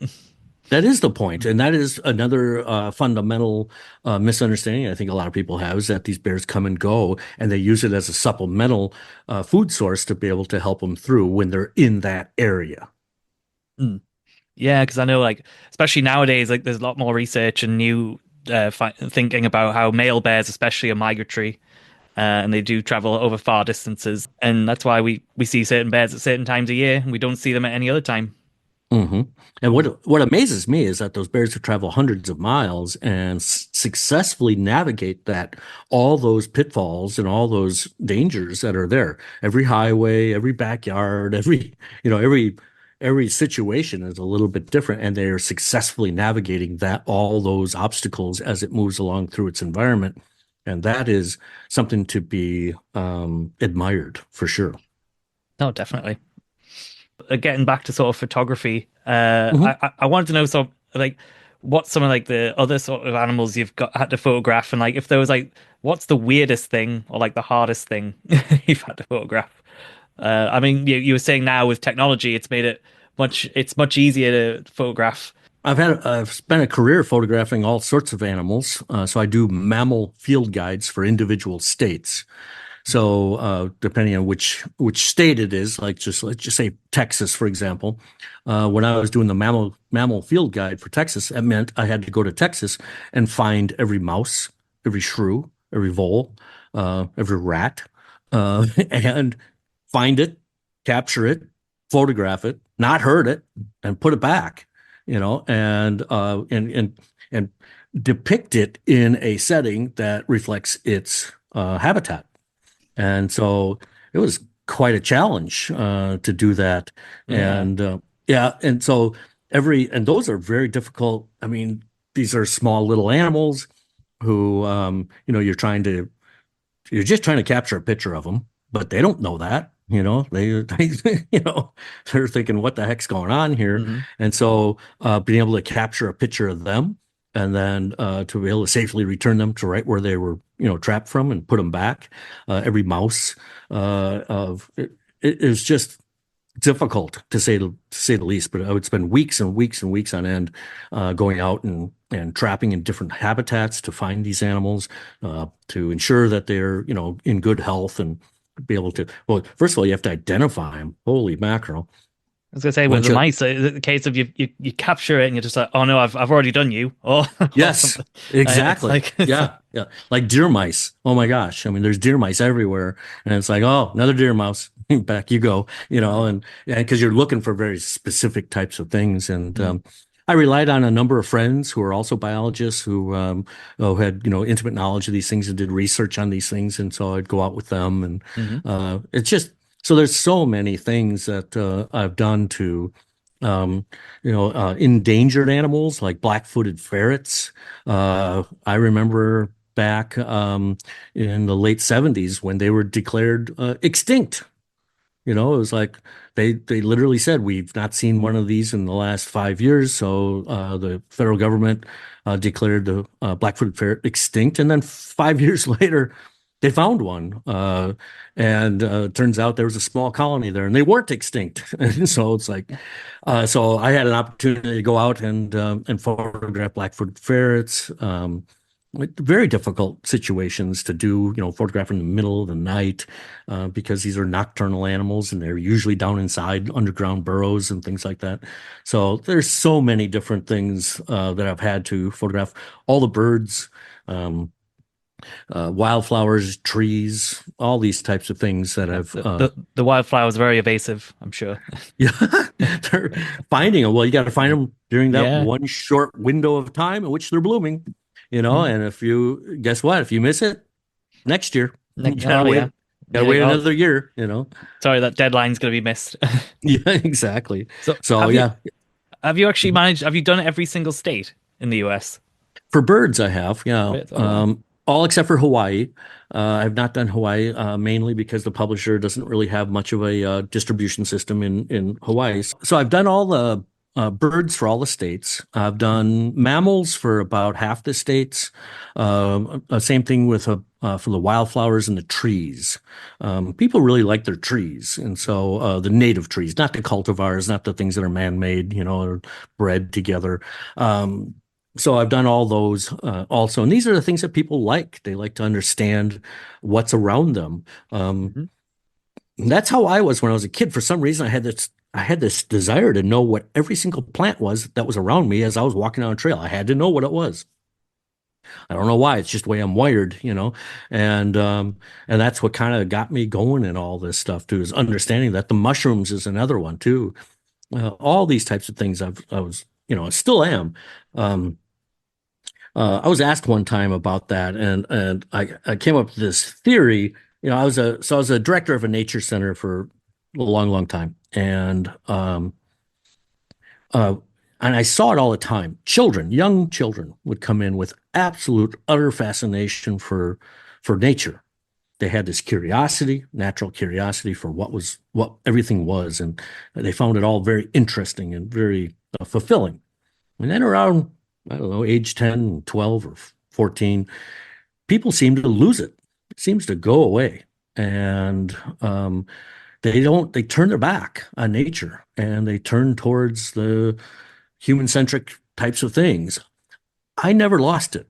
That is the point. And that is another fundamental misunderstanding I think a lot of people have, is that these bears come and go, and they use it as a supplemental food source to be able to help them through when they're in that area. Mm. Yeah, because I know, like, especially nowadays, like, there's a lot more research and new thinking about how male bears, especially, are migratory, and they do travel over far distances, and that's why we see certain bears at certain times of year, and we don't see them at any other time. hmm And what amazes me is that those bears could travel hundreds of miles and successfully navigate all those pitfalls and all those dangers that are there. Every highway, every backyard, every situation is a little bit different, and they are successfully navigating all those obstacles as it moves along through its environment. And that is something to be admired for sure. No, definitely. Getting back to sort of photography, hmm I wanted to know sort of like what some of like the other sort of animals you've got had to photograph, and like if there was like what's the weirdest thing or like the hardest thing you've had to photograph. I mean, you were saying now with technology, it's much easier to photograph. I've spent a career photographing all sorts of animals. So I do mammal field guides for individual states. So depending on which state it is, like let's just say Texas, for example. When I was doing the mammal field guide for Texas, it meant I had to go to Texas and find every mouse, every shrew, every vole, every rat, and find it, capture it, photograph it, not hurt it, and put it back. And depict it in a setting that reflects its habitat. And so it was quite a challenge to do that. Yeah. And yeah, and so and those are very difficult. I mean, these are small little animals who, you're just trying to capture a picture of them, but they don't know that. They're thinking, what the heck's going on here? Hmm. And so being able to capture a picture of them and then to be able to safely return them to right where they were, trapped from and put them back. Every mouse it is just difficult to say the least. But I would spend weeks and weeks and weeks on end going out and trapping in different habitats to find these animals to ensure that they're in good health and be able to. Well, first of all, you have to identify them. Holy mackerel! I was gonna say with Once the you mice, the case of you capture it and you're just like, oh no, I've already done you, or Yes, something. It's exactly. like it's Yeah, yeah. Like deer mice. Oh my gosh. I mean, there's deer mice everywhere. And it's like, oh, another deer mouse. Back you go, and because you're looking for very specific types of things. And mm, I relied on a number of friends who are also biologists who had, intimate knowledge of these things and did research on these things. And so I'd go out with them. And mhm. it's just, so there's so many things that I've done to um, endangered animals like black-footed ferrets. I remember back in the late 70s when they were declared extinct. It was like they literally said we've not seen one of these in the last 5 years. So the federal government declared the black-footed ferret extinct, and then 5 years later, they found one. And turns out there was a small colony there, and they weren't extinct. And so it's like, so I had an opportunity to go out and photograph black-footed ferrets. Very difficult situations to do, photograph in the middle of the night because these are nocturnal animals and they're usually down inside underground burrows and things like that. So there's so many different things that I've had to photograph. All the birds, um, wildflowers, trees, all these types of things that Yeah, I've the wildflower is very evasive, I'm sure. yeah, they're finding them. Well, you got to find them during that Yeah. one short window of time in which they're blooming, Mm. and if you guess what, if you miss it next year, you gotta Oh yeah. wait, gotta Yeah. wait Oh, another year, sorry, that deadline's gonna be missed. Yeah, exactly. So So yeah, have you actually managed? Have you done every single state in the US? for birds, I have, yeah, Right. Oh wow. all except for Hawaii. I've not done Hawaii mainly because the publisher doesn't really have much of a distribution system in Hawaii. So I've done all the birds for all the states. I've done mammals for about half the states. Same thing with for the wildflowers and the trees. People really like their trees, and so the native trees, not the cultivars, not the things that are man-made, or bred together. Um, so I've done all those also, and these are the things that people like. They like to understand what's around them. Mhm. That's how I was when I was a kid. For some reason, I had this desire to know what every single plant was that was around me as I was walking down a trail. I had to know what it was. I don't know why. It's just the way I'm wired. And that's what kind of got me going in all this stuff too, is understanding that the mushrooms is another one too. all these types of things I was, I still am. Um, I was asked one time about that, and I came up with this theory. I was a director of a nature center for a long, long time, uh, and I saw it all the time. Children, young children, would come in with absolute utter fascination for nature. They had this curiosity, natural curiosity for what everything was, and they found it all very interesting and very fulfilling. And then around, I don't know, age 10, 12, or 14, people seem to lose it. It seems to go away. And they turn their back on nature and they turn towards the human centric types of things. I never lost it.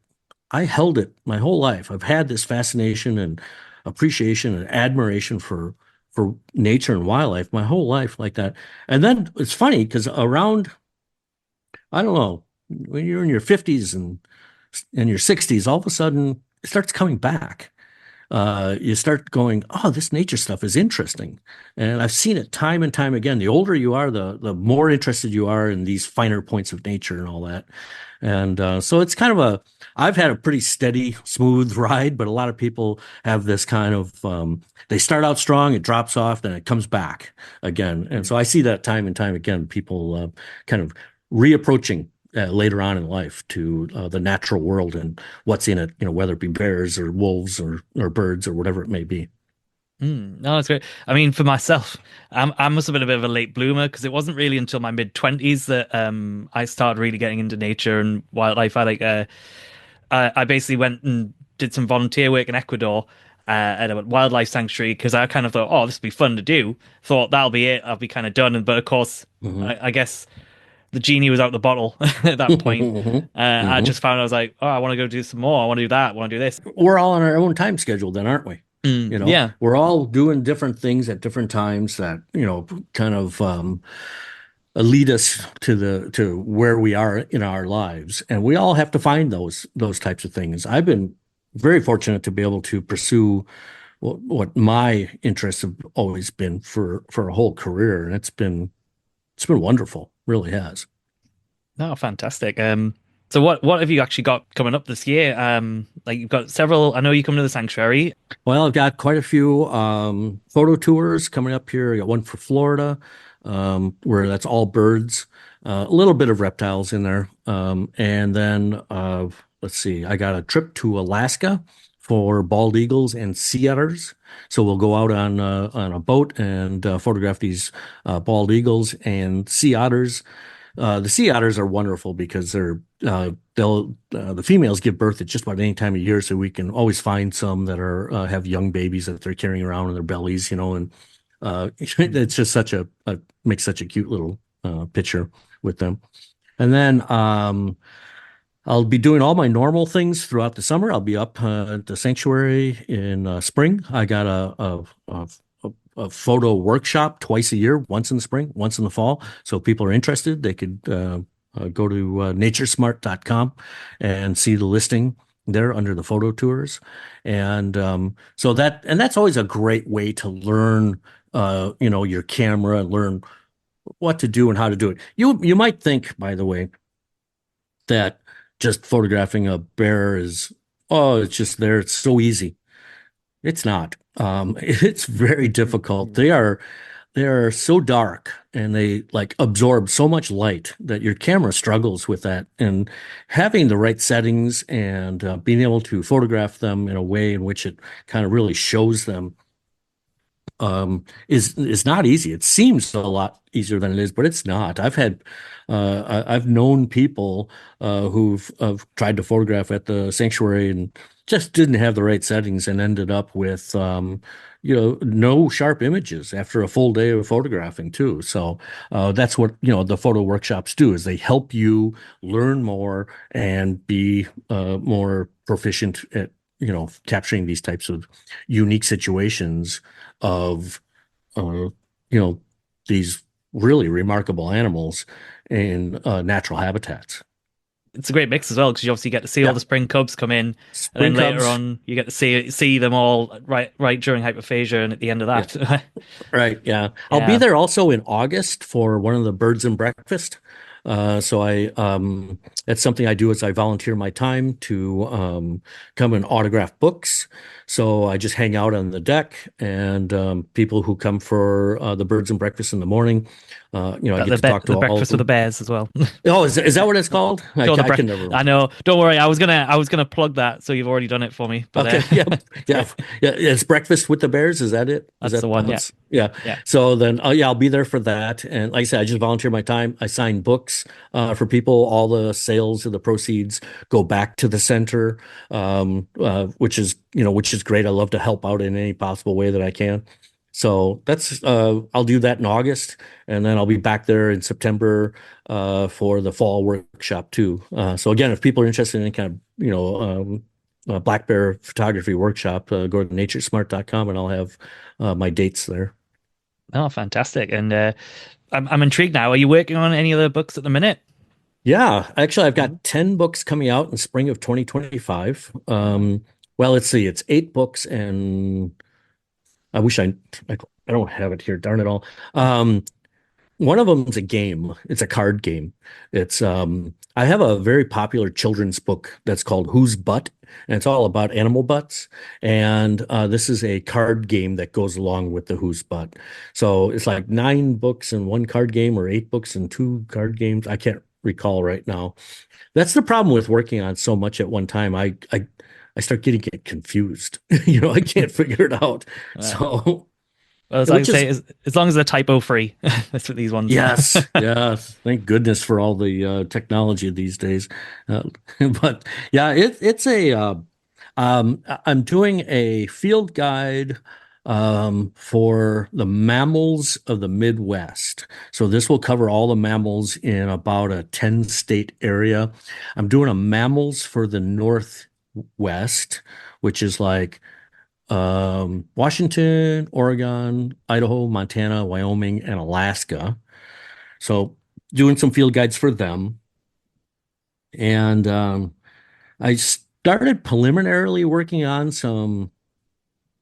I held it my whole life. I've had this fascination and appreciation and admiration for nature and wildlife my whole life like that. And then it's funny because around, I don't know, when you're in your 50s and your 60s, all of a sudden it starts coming back. You start going, oh, this nature stuff is interesting. And I've seen it time and time again. The older you are, the more interested you are in these finer points of nature and all that. And so it's kind of I've had a pretty steady, smooth ride, but a lot of people have this kind of, they start out strong, it drops off, then it comes back again. And so I see that time and time again, people kind of reapproaching later on in life to the natural world and what's in it, whether it be bears or wolves or birds or whatever it may be. No, that's great. I mean, for myself, I must have been a bit of a late bloomer because it wasn't really until my mid-20s that I started really getting into nature and wildlife. I basically went and did some volunteer work in Ecuador at a wildlife sanctuary because I kind of thought, oh, this would be fun to do. Thought that'll be it. I'll be kind of done. But of course, Hmm. I guess the genie was out the bottle at that point. Hmm. I Hmm. just found I was like, oh, I want to go do some more. I want to do that. I want to do this. We're all on our own time schedule then, aren't we? Yeah. We're all doing different things at different times that, kind of lead us to where we are in our lives. And we all have to find those types of things. I've been very fortunate to be able to pursue what my interests have always been for a whole career. And it's been wonderful, really has. No, fantastic. So what have you actually got coming up this year? Like you've got several. I know you come to the sanctuary. Well, I've got quite a few photo tours coming up here. I got one for Florida, where that's all birds, a little bit of reptiles in there. And then let's see, I got a trip to Alaska for bald eagles and sea otters. So we'll go out on a boat and photograph these bald eagles and sea otters. The sea otters are wonderful because the females give birth at just about any time of year, so we can always find some that are have young babies that they're carrying around in their bellies, and it's just makes such a cute little picture with them. And then I'll be doing all my normal things throughout the summer. I'll be up at the sanctuary in spring. I got a photo workshop twice a year, once in the spring, once in the fall. So if people are interested, they could go to naturesmart.com and see the listing there under the photo tours. And that's always a great way to learn, your camera and learn what to do and how to do it. You might think, by the way, that just photographing a bear is, oh, it's just there. It's so easy. It's not. It's very difficult. They are so dark and they like absorb so much light that your camera struggles with that. And having the right settings and being able to photograph them in a way in which it kind of really shows them is not easy. It seems a lot easier than it is, but it's not. I've known people who've tried to photograph at the sanctuary and just didn't have the right settings and ended up with no sharp images after a full day of photographing too. So that's what the photo workshops do, is they help you learn more and be more proficient at capturing these types of unique situations of uh, you know these really remarkable animals in natural habitats. it's a great mix as well because you obviously get to see all Yeah, the spring cubs come in, and spring then later cubs. on you get to see them all right during hyperphagia and at the end of Yeah, that. right. Yeah, I'll be Yeah, there also in August for one of the birds and breakfast. So it's something I do is I volunteer my time to come and autograph books. So I just hang out on the deck, and people who come for the birds and breakfast in the morning, I that get to talk to the all of breakfast with the them. bears as well. Oh, is that what it's called? Sure, the I break. can never I remember. know. Don't worry. I was gonna plug that, so you've already done it for me. But Okay. Yeah. Yeah. Yeah. It's Breakfast with the Bears. Is that it? Is that's the that one. how Yeah, it's? Yeah. yeah. So then, oh yeah, I'll be there for that. And like I said, I just volunteer my time. I sign books for people. All the sales of the proceeds go back to the center, which is great. I love to help out in any possible way that I can. So I'll do that in August, and then I'll be back there in September for the fall workshop too. So again, if people are interested in any kind of, black bear photography workshop, go to naturesmart.com and I'll have my dates there. Oh, fantastic. And I'm intrigued now. Are you working on any other books at the minute? Yeah, actually, I've Mhm. got 10 books coming out in spring of 2025. Oh, Well, let's see, it's 8 books, and I wish I don't have it here, darn it all. One of them's a game. It's a card game. I have a very popular children's book that's called Whose Butt, and it's all about animal butts. And this is a card game that goes along with the Whose Butt. So it's like 9 books in one card game or 8 books in two card games. I can't recall right now. That's the problem with working on so much at one time. I start getting it confused. I can't figure it out. uh, So, well, as I which is say, as long as they're typo free, that's what these ones. Yes, yes. Thank goodness for all the technology these days. Uh, but yeah, I'm doing a field guide for the mammals of the Midwest. So this will cover all the mammals in about a 10-state area. I'm doing a mammals for the Northwest, which is like Washington, Oregon, Idaho, Montana, Wyoming, and Alaska. So doing some field guides for them. And I started preliminarily working on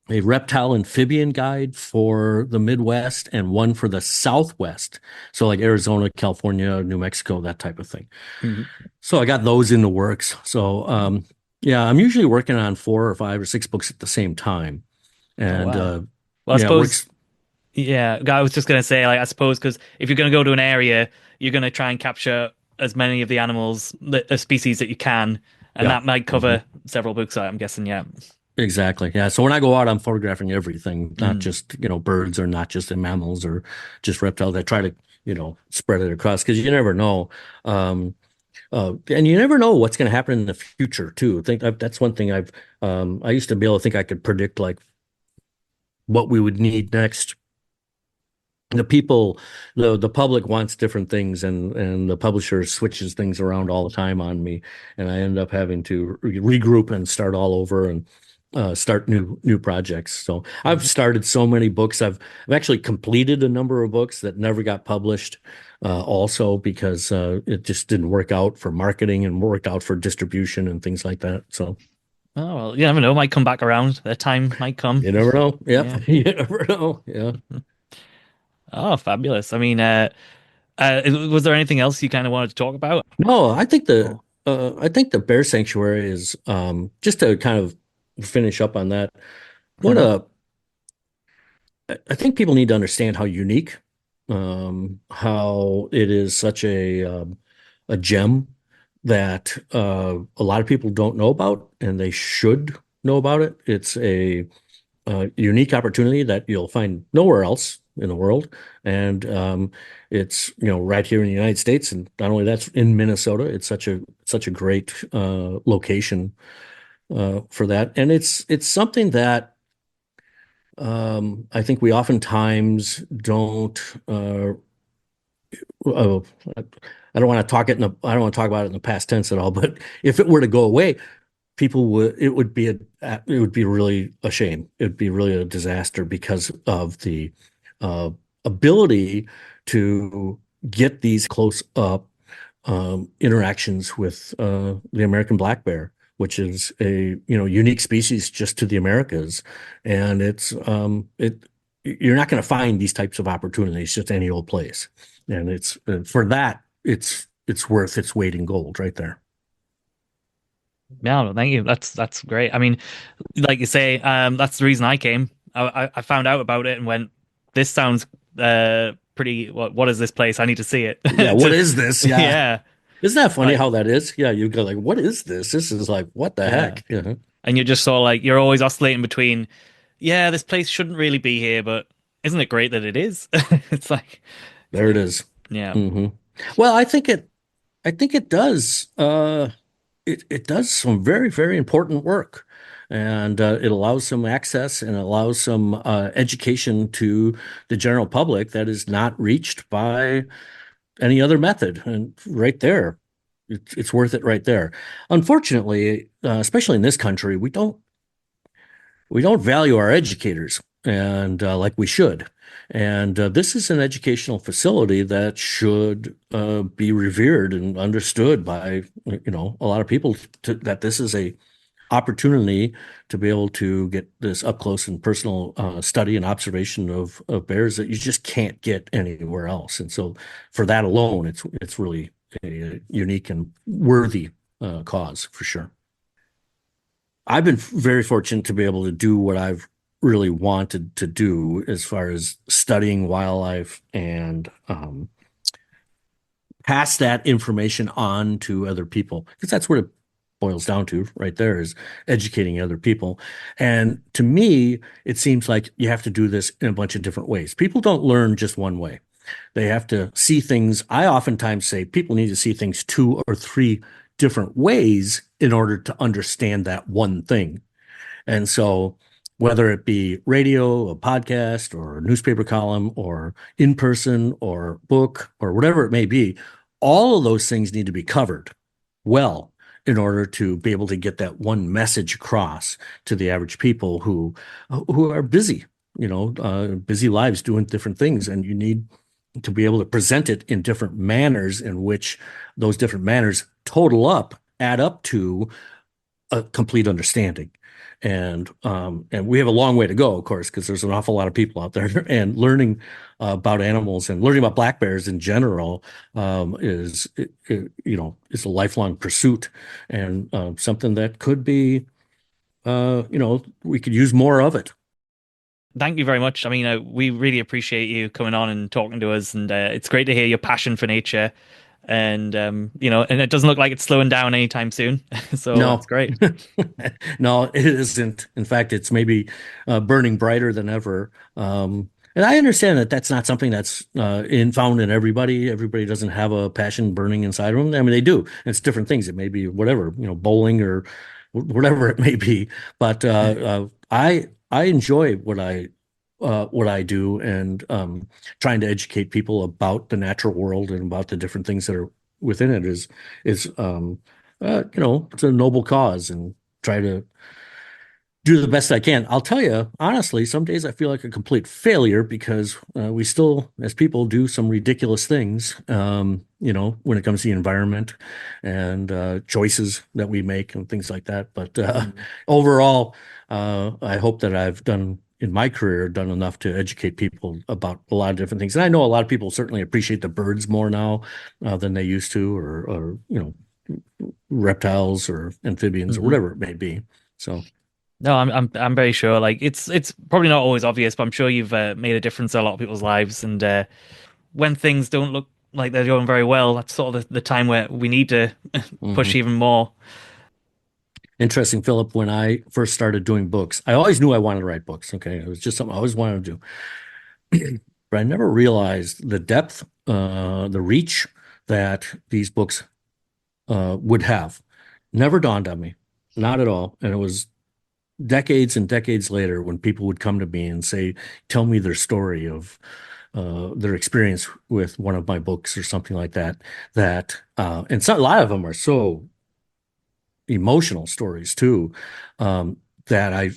a reptile amphibian guide for the Midwest and one for the Southwest. So like Arizona, California, New Mexico, that type of thing. Mhm. So I got those in the works. So yeah, I'm usually working on 4 or 5 or 6 books at the same time. Oh And wow. Well, I yeah, it suppose works. yeah. I was just gonna say, like, I suppose because if you're gonna go to an area, you're gonna try and capture as many of the animals, the species that you can, and Yeah. that might Mhm. cover several books. I'm guessing. Yeah. Exactly. Yeah. So when I go out, I'm photographing everything, not Mm. just, birds or not just the mammals or just reptiles. I try to, spread it across because you never know. Um, and you never know what's going to happen in the future too. That's one thing I used to be able to think I could predict like what we would need next. The people, the public wants different things, and the publisher switches things around all the time on me, and I end up having to regroup and start all over and start new projects. So I've Mhm. started so many books. I've actually completed a number of books that never got published, also because it just didn't work out for marketing and worked out for distribution and things like that. So Oh well, you never know. Might come back around. Their time might come. you never know. Yeah. Yep, you never know. Yeah. Oh, fabulous. I mean, was there anything else you kind of wanted to talk about? No, Oh. I think the bear sanctuary is just to kind of finish up on that. What Mhm. a I think people need to understand how unique, how it is such a gem that a lot of people don't know about, and they should know about it. It's a unique opportunity that you'll find nowhere else in the world, and it's right here in the United States, and not only that's in Minnesota. It's such a great location for that, and it's something that I think we oftentimes don't. Uh, I don't want to I don't want to talk about it in the past tense at all. But if it were to go away, people would it would be it would be really a shame. It would be really a disaster because of the uh, ability to get these close up interactions with the American black bear, which is a unique species just to the Americas, and you're not going to find these types of opportunities just any old place, and it's for that it's worth its weight in gold right there. Yeah, no, thank you. That's great. I mean, like you say, that's the reason I came. I found out about it and went, this sounds pretty. What is this place? I need to see it. Yeah, what is this? Yeah. Yeah, Isn't that funny like how that is? Yeah, you go like, what is this? This is like, what the yeah, heck? Yeah, and you're just sort of like you're always oscillating between, yeah, this place shouldn't really be here, but isn't it great that it is? It's like, there it is. yeah. Hmm. Well, I think it does. It does some very, very important work, and it allows some access and allows some education to the general public that is not reached by any other method. And right there, it's worth it right there. Unfortunately, especially in this country, we don't value our educators and like we should. And this is an educational facility that should be revered and understood by a lot of people that this is a opportunity to be able to get this up close and personal study and observation of bears that you just can't get anywhere else. And so for that alone, it's really a unique and worthy cause for sure. I've been very fortunate to be able to do what I've really wanted to do as far as studying wildlife and pass that information on to other people because that's what it boils down to right there is educating other people. And to me, it seems like you have to do this in a bunch of different ways. People don't learn just one way. They have to see things. I oftentimes say people need to see things two or three different ways in order to understand that one thing. And so, whether it be radio, a podcast, or a newspaper column, or in person, or book, or whatever it may be, all of those things need to be covered well in order to be able to get that one message across to the average people who are busy, busy lives doing different things, and you need to be able to present it in different manners in which those different manners add up to a complete understanding. And we have a long way to go, of course, because there's an awful lot of people out there. And learning about animals and learning about black bears in general is a lifelong pursuit and something that could be, we could use more of it. Thank you very much. I mean, we really appreciate you coming on and talking to us, and it's great to hear your passion for nature. And and it doesn't look like it's slowing down anytime soon, so that's No, great. no, it isn't. In fact, it's maybe burning brighter than ever. And I understand that that's not something that's found in everybody. Everybody doesn't have a passion burning inside of them. I mean, they do. It's different things. It may be whatever, bowling or whatever it may be. But I enjoy what I do and trying to educate people about the natural world and about the different things that are within it is it's a noble cause and try to do the best I can. I'll tell you, honestly, some days I feel like a complete failure because we still, as people, do some ridiculous things, when it comes to the environment and choices that we make and things like that. But overall, I hope that I've done in my career done enough to educate people about a lot of different things. And I know a lot of people certainly appreciate the birds more now than they used to, or reptiles or amphibians or Hmm. whatever it may be. So. No, I'm very sure. Like it's probably not always obvious, but I'm sure you've made a difference in a lot of people's lives. And when things don't look like they're going very well, that's sort of the time where we need to push Mhm. even more. Interesting, Philip. When I first started doing books, I always knew I wanted to write books. Okay, it was just something I always wanted to do, but I never realized the depth, the reach that these books would have. Never dawned on me, not at all. And it was decades and decades later when people would come to me and say, "Tell me their story of their experience with one of my books or something like that." And so a lot of them are so emotional stories too, that I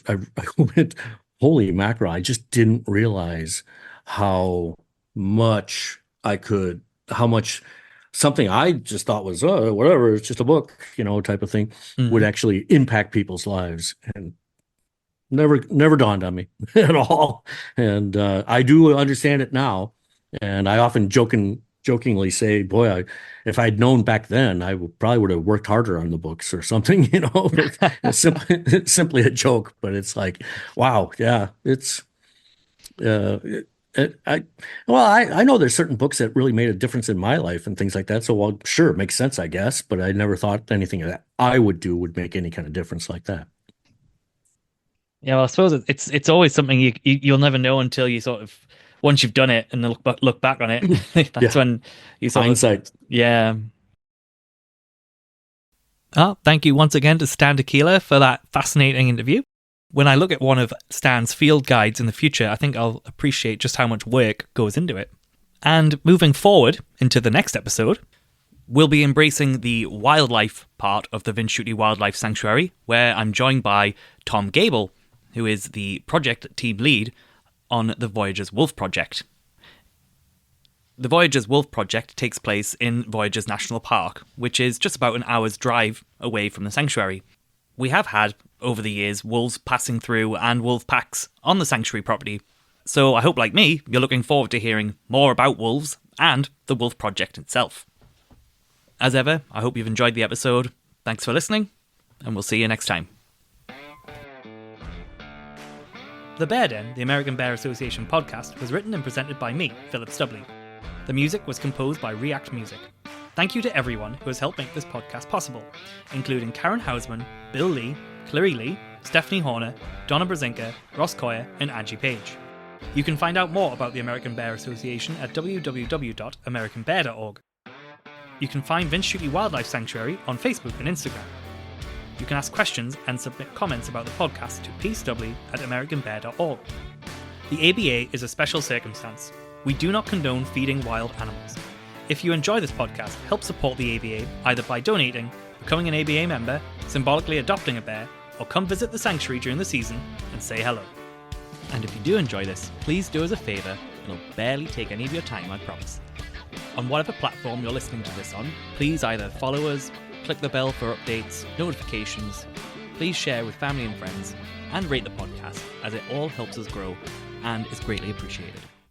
went, holy mackerel, I just didn't realize how much I could, how much something I just thought was whatever, it's just a book, type of thing, would actually impact people's lives, and never dawned on me at all. And I do understand it now, and I often jokingly say, boy, if I'd known back then, probably would have worked harder on the books or something. It's simply a joke, but it's like, wow, yeah, it's I know there's certain books that really made a difference in my life and things like that. So, well, sure, it makes sense, I guess, but I never thought anything that I would do would make any kind of difference like that. Yeah, well, I suppose it's always something you'll never know until you sort of, once you've done it and then look back on it. That's when you sort Hindsight. Yeah. Oh, thank you once again to Stan Tekiela for that fascinating interview. When I look at one of Stan's field guides in the future, I think I'll appreciate just how much work goes into it. And moving forward into the next episode, we'll be embracing the wildlife part of the Vince Shute Wildlife Sanctuary, where I'm joined by Tom Gable, who is the project team lead on the Voyagers Wolf Project. The Voyagers Wolf Project takes place in Voyagers National Park, which is just about an hour's drive away from the sanctuary. We have had, over the years, wolves passing through and wolf packs on the sanctuary property, so I hope, like me, you're looking forward to hearing more about wolves and the Wolf Project itself. As ever, I hope you've enjoyed the episode. Thanks for listening, and we'll see you next time. The Bear Den, the American Bear Association podcast, was written and presented by me, Philip Stubley. The music was composed by React Music. Thank you to everyone who has helped make this podcast possible, including Karen Hausman, Bill Lee, Clary Lee, Stephanie Horner, Donna Brzezinka, Ross Coyer, and Angie Page. You can find out more about the American Bear Association at www.americanbear.org. You can find Vince Shute Wildlife Sanctuary on Facebook and Instagram. You can ask questions and submit comments about the podcast to pstubley@americanbear.org. The ABA is a special circumstance. We do not condone feeding wild animals. If you enjoy this podcast, help support the ABA either by donating, becoming an ABA member, symbolically adopting a bear, or come visit the sanctuary during the season and say hello. And if you do enjoy this, please do us a favour. It'll barely take any of your time, I promise. On whatever platform you're listening to this on, please either follow us, click the bell for updates, notifications, please share with family and friends, and rate the podcast, as it all helps us grow and is greatly appreciated.